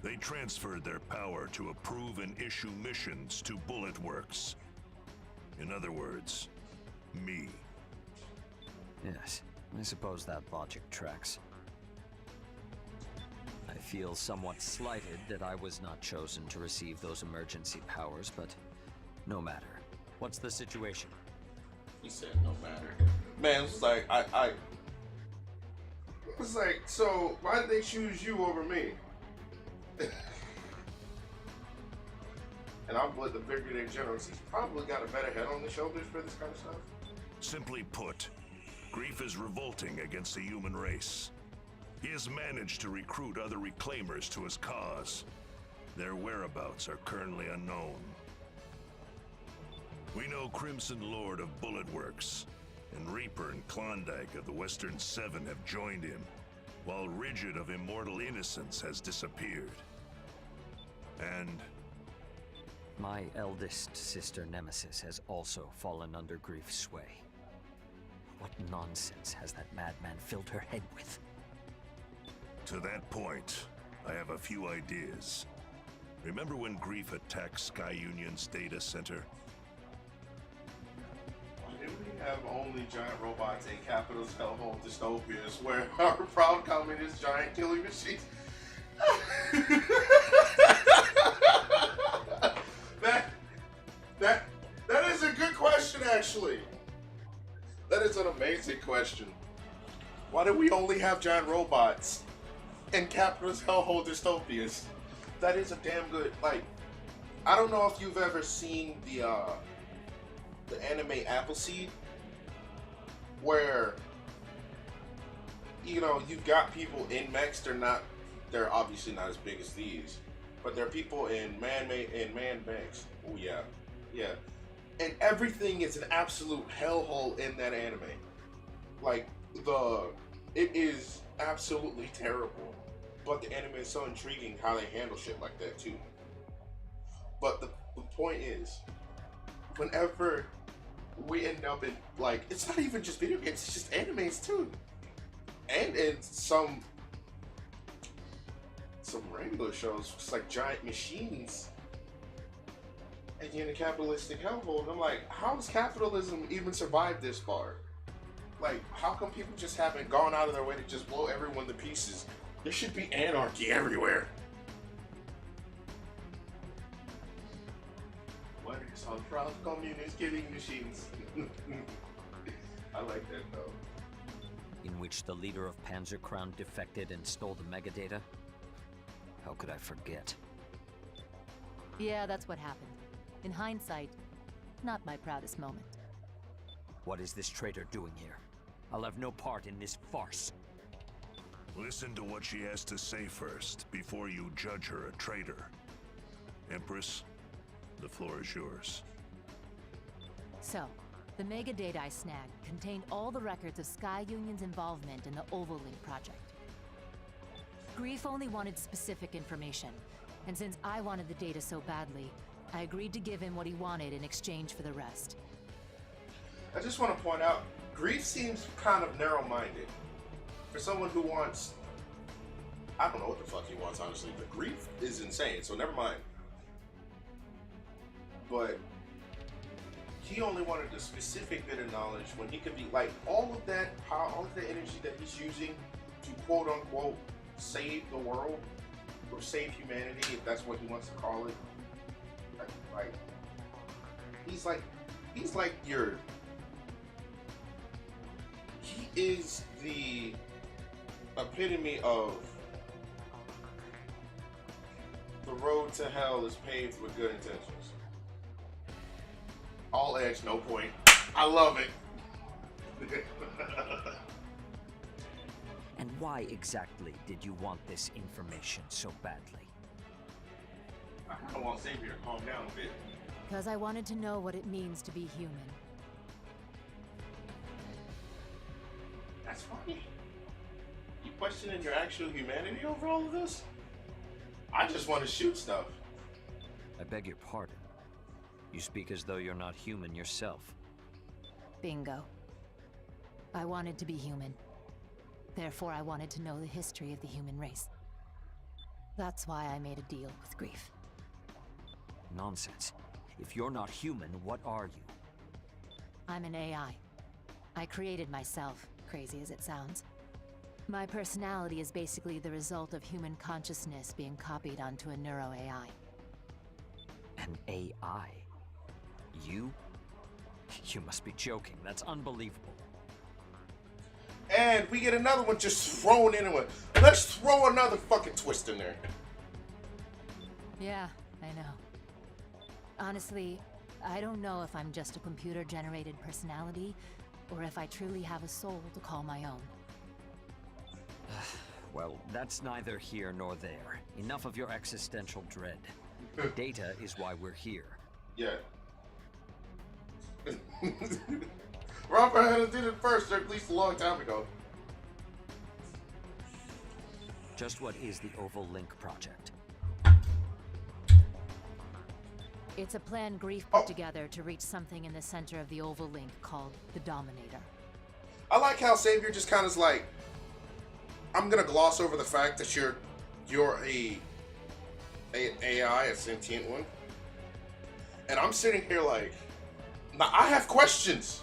They transferred their power to approve and issue missions to Bulletworks. In other words, me. Yes, I suppose that logic tracks. I feel somewhat slighted that I was not chosen to receive those emergency powers, but no matter. What's the situation? He said no matter. Man, it's like, it's like, so why did they choose you over me? And I'm with the Brigadier General. He's probably got a better head on the shoulders for this kind of stuff. Simply put, Grief is revolting against the human race. He has managed to recruit other reclaimers to his cause. Their whereabouts are currently unknown. We know Crimson Lord of Bulletworks, and Reaper and Klondike of the Western Seven have joined him, while Rigid of Immortal Innocence has disappeared. And my eldest sister Nemesis has also fallen under Grief's sway. What nonsense has that madman filled her head with? To that point, I have a few ideas. Remember when Grief attacked Sky Union's data center? Did we have only giant robots in Capital's hellhole dystopias where our proud communist giant killing machines? That is a good question, actually. That is an amazing question. Why do we only have giant robots in Capital's hellhole dystopias? That is a damn good, like, I don't know if you've ever seen the anime Appleseed, where, you know, you've got people in mechs, they're obviously not as big as these, but they're people in man mechs. Oh yeah. Yeah. And everything is an absolute hellhole in that anime. Like, it is absolutely terrible. But the anime is so intriguing how they handle shit like that, too. But the point is, whenever we end up in, like, it's not even just video games, it's just animes, too. And in some regular shows, it's like giant machines. And you're in a capitalistic hellhole. And I'm like, how has capitalism even survived this far? Like, how come people just haven't gone out of their way to just blow everyone to pieces? There should be anarchy everywhere. What is on proud communist killing machines? I like that though. In which the leader of Panzer Crown defected and stole the megadata? How could I forget? Yeah, that's what happened. In hindsight, not my proudest moment. What is this traitor doing here? I'll have no part in this farce. Listen to what she has to say first, before you judge her a traitor. Empress, the floor is yours. So, the mega data I snagged contained all the records of Sky Union's involvement in the Ovalink project. Grief only wanted specific information, and since I wanted the data so badly, I agreed to give him what he wanted in exchange for the rest. I just want to point out, Grief seems kind of narrow-minded. For someone who wants... I don't know what the fuck he wants, honestly, but Grief is insane, so never mind. But he only wanted a specific bit of knowledge when he could be, like, all of that power, all of the energy that he's using to quote-unquote save the world, or save humanity, if that's what he wants to call it. Like, he's like your... He is the epitome of the road to hell is paved with good intentions. All edge, no point. I love it. And why exactly did you want this information so badly? I want Xavier to calm down a bit. Because I wanted to know what it means to be human. That's funny. You questioning your actual humanity over all of this? I just want to shoot stuff. I beg your pardon. You speak as though you're not human yourself. Bingo. I wanted to be human. Therefore, I wanted to know the history of the human race. That's why I made a deal with Grief. Nonsense. If you're not human, what are you? I'm an AI. I created myself, crazy as it sounds. My personality is basically the result of human consciousness being copied onto a neuro-AI. An AI? You? You must be joking. That's unbelievable. And we get another one just thrown in. Let's throw another fucking twist in there. Yeah, I know. Honestly, I don't know if I'm just a computer-generated personality, or if I truly have a soul to call my own. Well, that's neither here nor there. Enough of your existential dread. Data is why we're here. Yeah. Robert had did it first, or at least a long time ago. Just what is the Ovalink project? It's a plan Grief put together to reach something in the center of the Ovalink called the Dominator. I like how Xavier just kind of is like, I'm gonna gloss over the fact that you're a AI, a sentient one, and I'm sitting here like, now I have questions.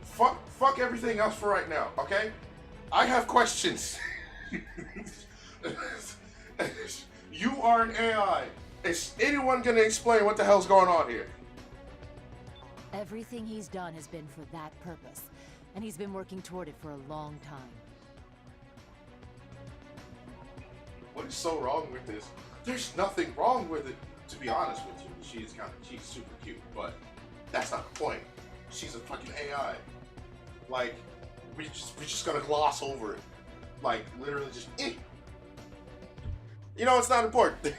Fuck everything else for right now, okay? I have questions. You are an AI. Is anyone gonna explain what the hell's going on here? Everything he's done has been for that purpose, and he's been working toward it for a long time. What is so wrong with this? There's nothing wrong with it, to be honest with you. She's super cute, but that's not the point. She's a fucking AI. Like, we're just gonna gloss over it. Like, literally just, You know, it's not important.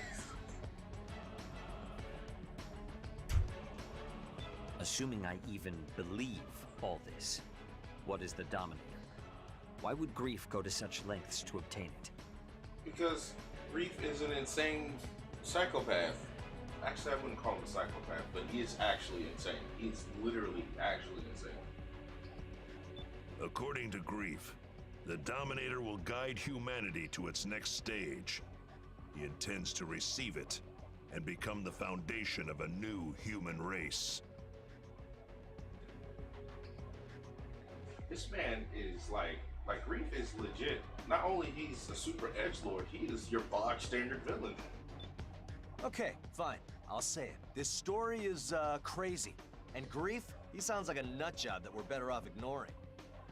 Assuming I even believe all this, what is the Dominator? Why would Grief go to such lengths to obtain it? Because Grief is an insane psychopath. Actually, I wouldn't call him a psychopath, but he is actually insane. He's literally actually insane. According to Grief, the Dominator will guide humanity to its next stage. He intends to receive it and become the foundation of a new human race. This man is like Grief is legit. Not only he's a super edgelord, he is your bog standard villain. Okay, fine. I'll say it. This story is crazy. And Grief, he sounds like a nutjob that we're better off ignoring.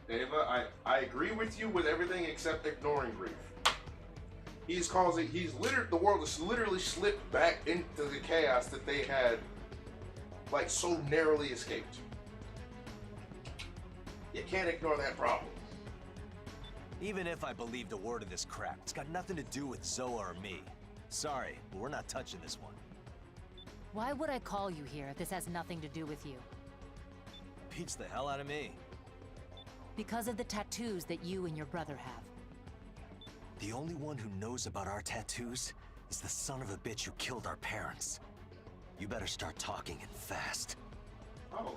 Ava, I agree with you with everything except ignoring Grief. The world has literally slipped back into the chaos that they had, like, so narrowly escaped. You can't ignore that problem. Even if I believed a word of this crap, it's got nothing to do with Zoa or me. Sorry, but we're not touching this one. Why would I call you here if this has nothing to do with you? Beats the hell out of me. Because of the tattoos that you and your brother have. The only one who knows about our tattoos is the son of a bitch who killed our parents. You better start talking and fast. Oh.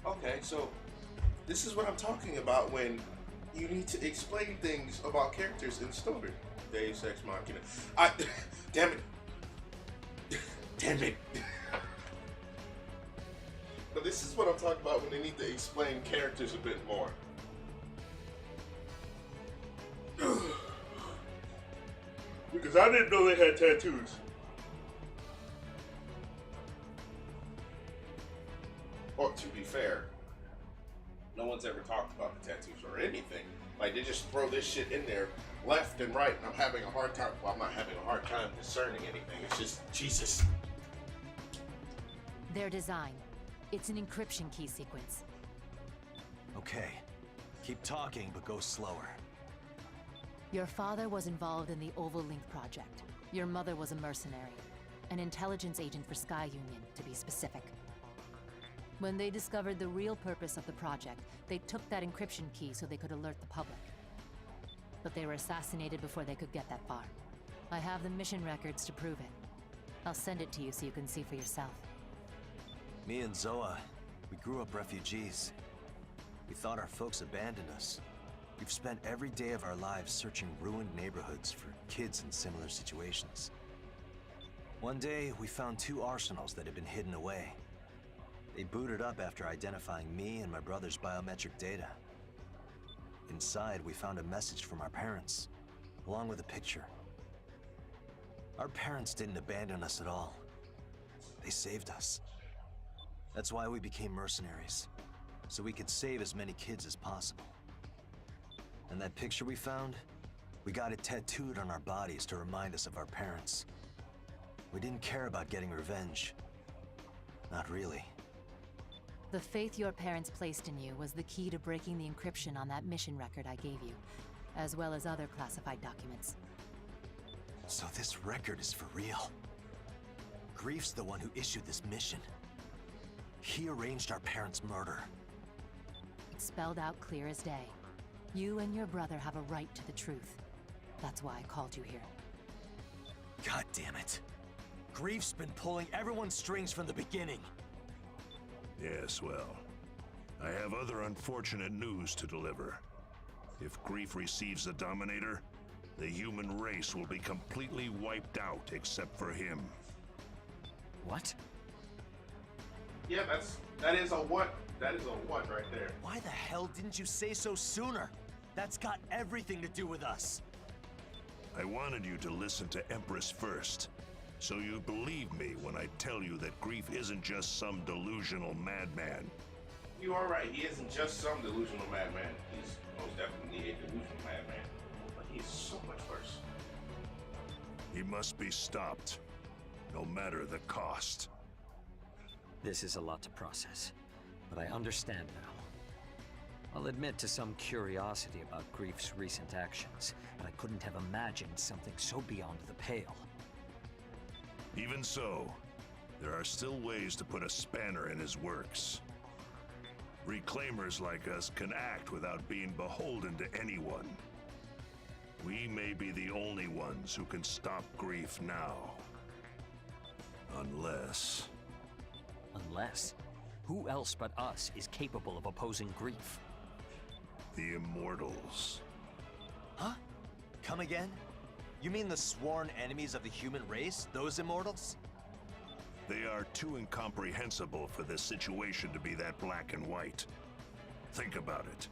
Okay, so this is what I'm talking about when you need to explain things about characters in story. Deus Ex Machina. Damn it. Damn it. But this is what I'm talking about when they need to explain characters a bit more. Because I didn't know they had tattoos. Well, to be fair, no one's ever talked about the tattoos or anything. Like, they just throw this shit in there left and right, and I'm having a hard time. Well, I'm not having a hard time discerning anything. It's just, Jesus. Their design. It's an encryption key sequence. Okay. Keep talking, but go slower. Your father was involved in the Oval Link project. Your mother was a mercenary. An intelligence agent for Sky Union, to be specific. When they discovered the real purpose of the project, they took that encryption key so they could alert the public. But they were assassinated before they could get that far. I have the mission records to prove it. I'll send it to you so you can see for yourself. Me and Zoa, we grew up refugees. We thought our folks abandoned us. We've spent every day of our lives searching ruined neighborhoods for kids in similar situations. One day, we found 2 arsenals that had been hidden away. They booted up after identifying me and my brother's biometric data. Inside, we found a message from our parents, along with a picture. Our parents didn't abandon us at all. They saved us. That's why we became mercenaries, so we could save as many kids as possible. And that picture we found, we got it tattooed on our bodies to remind us of our parents. We didn't care about getting revenge. Not really. The faith your parents placed in you was the key to breaking the encryption on that mission record I gave you, as well as other classified documents. So this record is for real. Grief's the one who issued this mission. He arranged our parents' murder. It's spelled out clear as day. You and your brother have a right to the truth. That's why I called you here. God damn it. Grief's been pulling everyone's strings from the beginning. Yes, well, I have other unfortunate news to deliver. If Grief receives the Dominator, the human race will be completely wiped out except for him. What? Yeah, that is a what? That is a what right there. Why the hell didn't you say so sooner? That's got everything to do with us. I wanted you to listen to Empress first, so you believe me when I tell you that Grief isn't just some delusional madman. You are right, he isn't just some delusional madman. He's most definitely a delusional madman. But he's so much worse. He must be stopped, no matter the cost. This is a lot to process, but I understand now. I'll admit to some curiosity about Grief's recent actions, but I couldn't have imagined something so beyond the pale. Even so, there are still ways to put a spanner in his works. Reclaimers like us can act without being beholden to anyone. We may be the only ones who can stop grief now. Unless... Unless? Who else but us is capable of opposing grief? The Immortals. Huh? Come again? You mean the sworn enemies of the human race? Those Immortals? They are too incomprehensible for this situation to be that black and white. Think about it.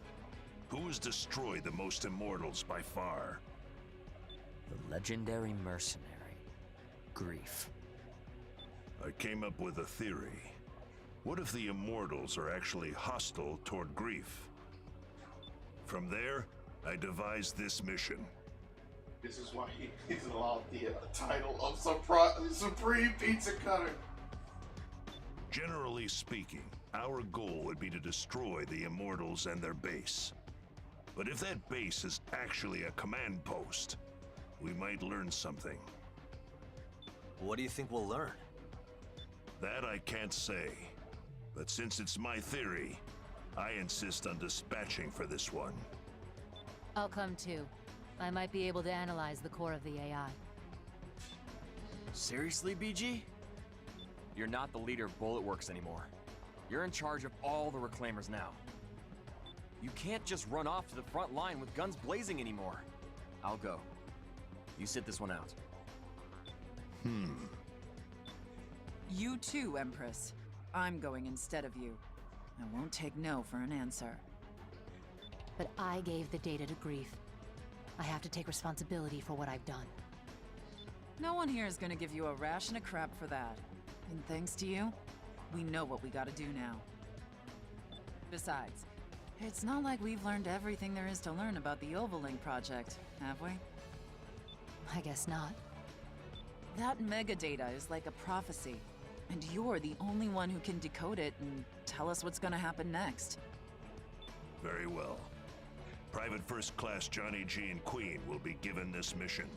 Who has destroyed the most Immortals by far? The legendary mercenary, Grief. I came up with a theory. What if the Immortals are actually hostile toward Grief? From there, I devised this mission. This is why he's allowed the title of Supreme Pizza Cutter. Generally speaking, our goal would be to destroy the Immortals and their base. But if that base is actually a command post, we might learn something. What do you think we'll learn? That I can't say. But since it's my theory, I insist on dispatching for this one. I'll come too. I might be able to analyze the core of the AI. Seriously, BG? You're not the leader of Bullet Works anymore. You're in charge of all the Reclaimers now. You can't just run off to the front line with guns blazing anymore. I'll go. You sit this one out. You too, Empress. I'm going instead of you. I won't take no for an answer. But I gave the data to Grief. I have to take responsibility for what I've done. No one here is gonna give you a ration of crap for that. And thanks to you, we know what we gotta do now. Besides, it's not like we've learned everything there is to learn about the Ovalink project, have we? I guess not. That megadata is like a prophecy, and you're the only one who can decode it and tell us what's gonna happen next. Very well. Private First Class Johnny G and Queen will be given this mission.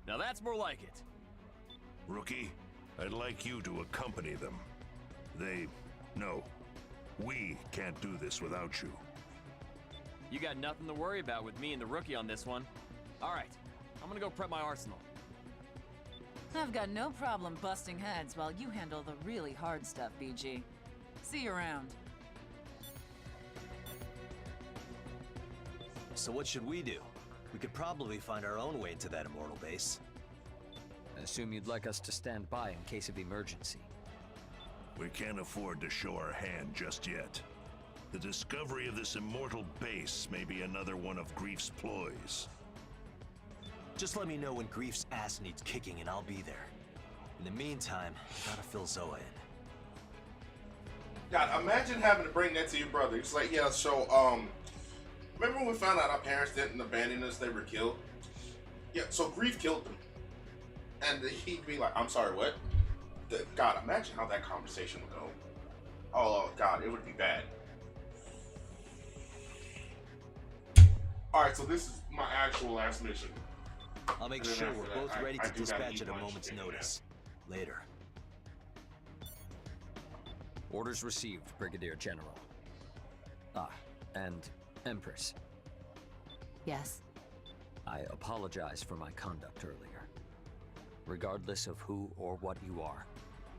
Now that's more like it. Rookie, I'd like you to accompany them. We can't do this without you. You got nothing to worry about with me and the Rookie on this one. Alright, I'm gonna go prep my arsenal. I've got no problem busting heads while you handle the really hard stuff, BG. See you around. So what should we do? We could probably find our own way into that Immortal base. I assume you'd like us to stand by in case of emergency. We can't afford to show our hand just yet. The discovery of this Immortal base may be another one of Grief's ploys. Just let me know when Grief's ass needs kicking and I'll be there. In the meantime, I gotta fill Zoa in. God, imagine having to bring that to your brother. It's like, yeah, so, remember when we found out our parents didn't abandon us, they were killed? Yeah, so Grief killed them. And he'd be like, I'm sorry, what? God, imagine how that conversation would go. Oh, God, it would be bad. Alright, so this is my actual last mission. I'll make sure we're both ready to dispatch at a moment's notice. Later. Orders received, Brigadier General. And Empress. Yes? I apologize for my conduct earlier. Regardless of who or what you are,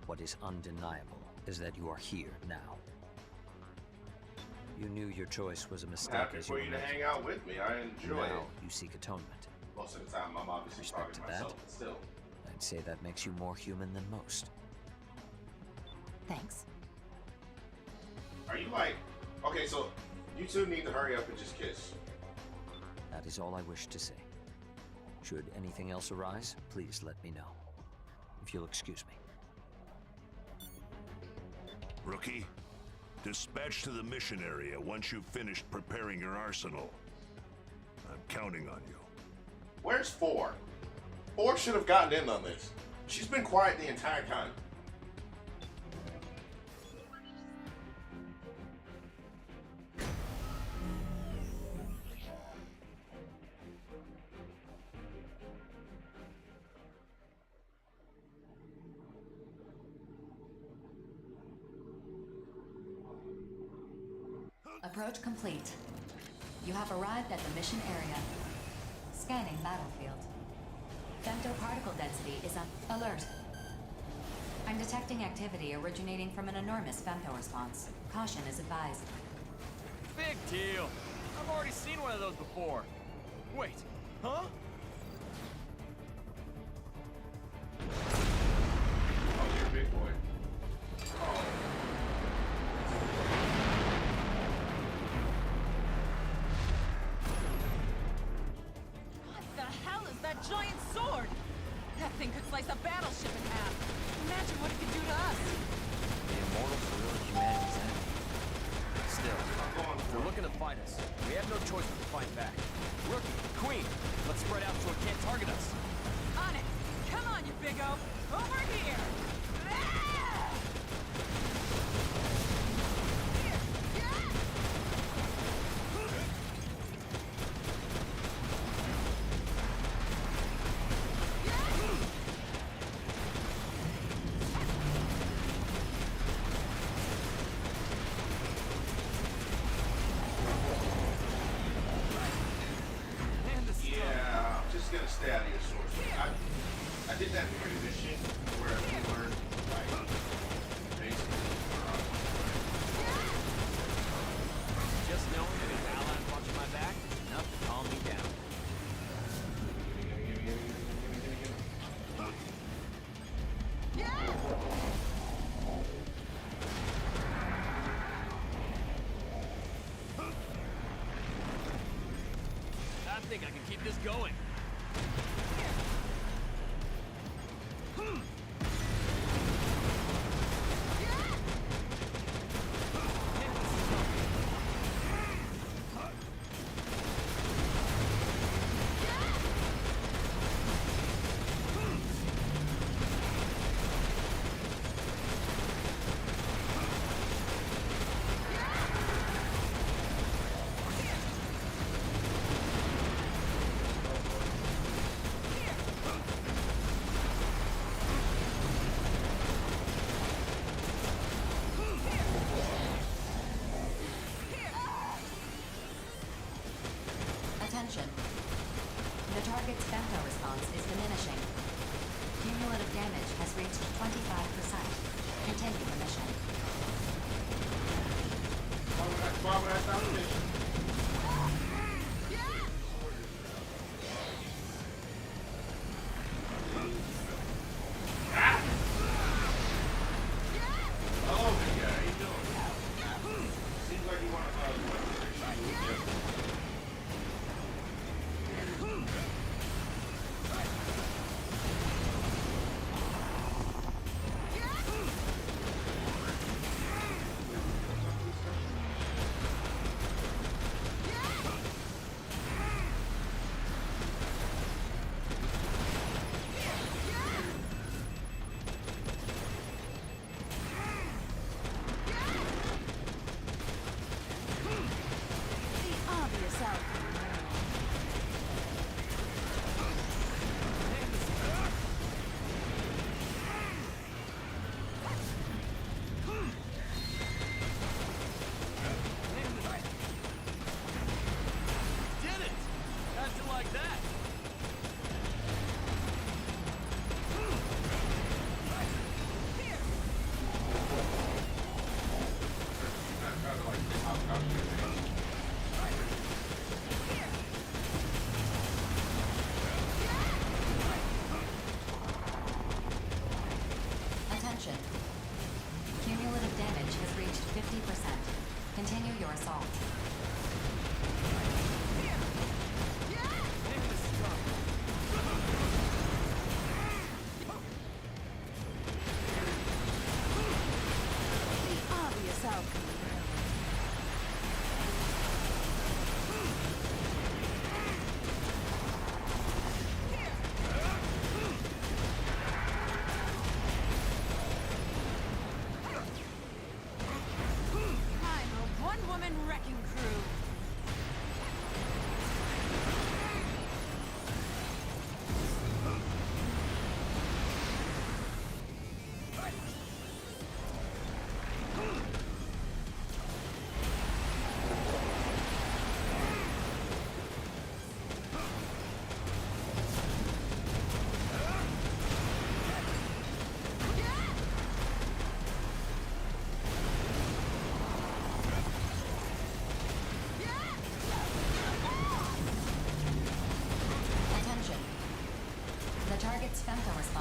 what is undeniable is that you are here now. You knew your choice was a mistake Happy as for you you were to making. hang out with me. I enjoy it. Now you seek atonement. Most of the time, I'm obviously Respect talking to to myself, that. but still. I'd say that makes you more human than most. Thanks. Are you like... Okay, so you two need to hurry up and just kiss. That is all I wish to say. Should anything else arise, please let me know. If you'll excuse me. Rookie, dispatch to the mission area once you've finished preparing your arsenal. I'm counting on you. Where's 4? 4 should have gotten in on this. She's been quiet the entire time. Approach complete. You have arrived at the mission area. Scanning battlefield. Femtoparticle density is on alert. I'm detecting activity originating from an enormous femto response. Caution is advised. Big deal. I've already seen one of those before. Wait, huh? Oh, you're a big boy. What the hell is that giant sword? That thing could slice a battleship in half. Imagine what it could do to us. The Immortals are really humanity's enemy. Still, if they're looking to fight us, we have no choice but to fight back. Rookie, Queen, let's spread out so it can't target us. On it! Come on, you big O! Over here! Ah! Yeah, I'm just gonna stay out of your source. I did that mission where we learned, like, basically, Just knowing that his allies watching my back is enough to calm me down. I think I can keep this going. Attention. The target's femto response is diminishing. Cumulative damage has reached 25%. Continue the mission. why would I stop the mission? Hello, big guy. How you doing? Seems like you want to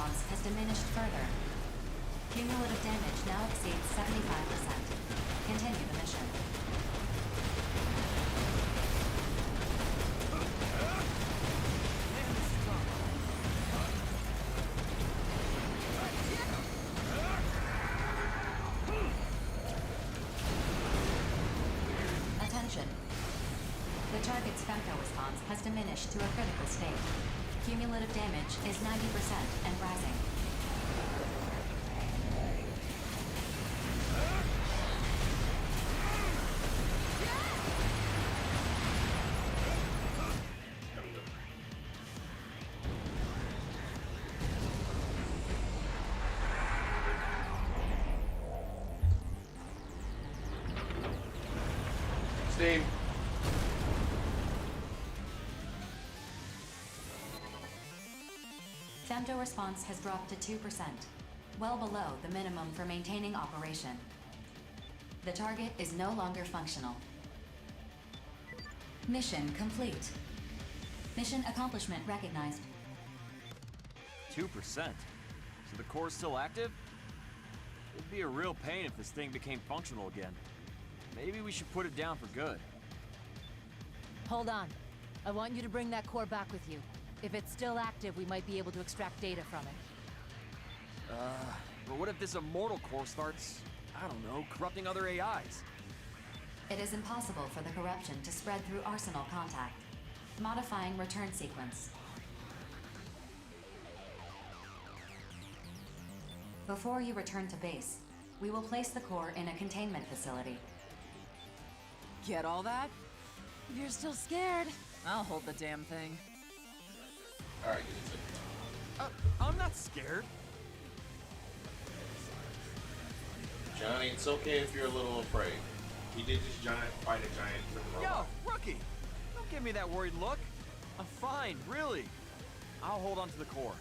response has diminished further. Cumulative damage now exceeds 75%. Continue the mission. Attention. The target's femto response has diminished to a critical state. Cumulative damage is 90% and rising. Steam. Femto response has dropped to 2%, well below the minimum for maintaining operation. The target is no longer functional. Mission complete. Mission accomplishment recognized. 2%? So the core's still active? It'd be a real pain if this thing became functional again. Maybe we should put it down for good. Hold on. I want you to bring that core back with you. If it's still active, we might be able to extract data from it. But what if this immortal core starts, I don't know, corrupting other AIs? It is impossible for the corruption to spread through Arsenal contact. Modifying return sequence. Before you return to base, we will place the core in a containment facility. Get all that? You're still scared. I'll hold the damn thing. Alright, I'm not scared. Johnny, it's okay if you're a little afraid. He did this fight a giant freaking robot. Yo, rookie! Don't give me that worried look. I'm fine, really. I'll hold on to the core.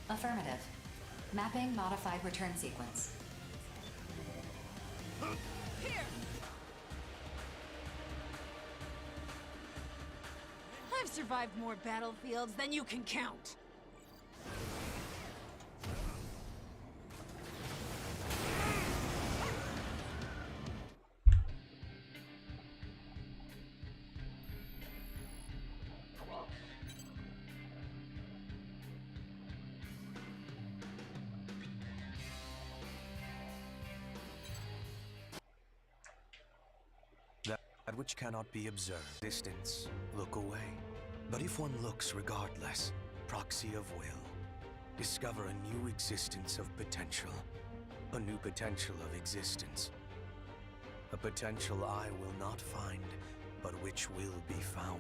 Affirmative. Mapping modified return sequence. Here! I've survived more battlefields than you can count. That which cannot be observed. Distance, look away. But if one looks regardless, proxy of will, discover a new existence of potential. A new potential of existence. A potential I will not find, but which will be found.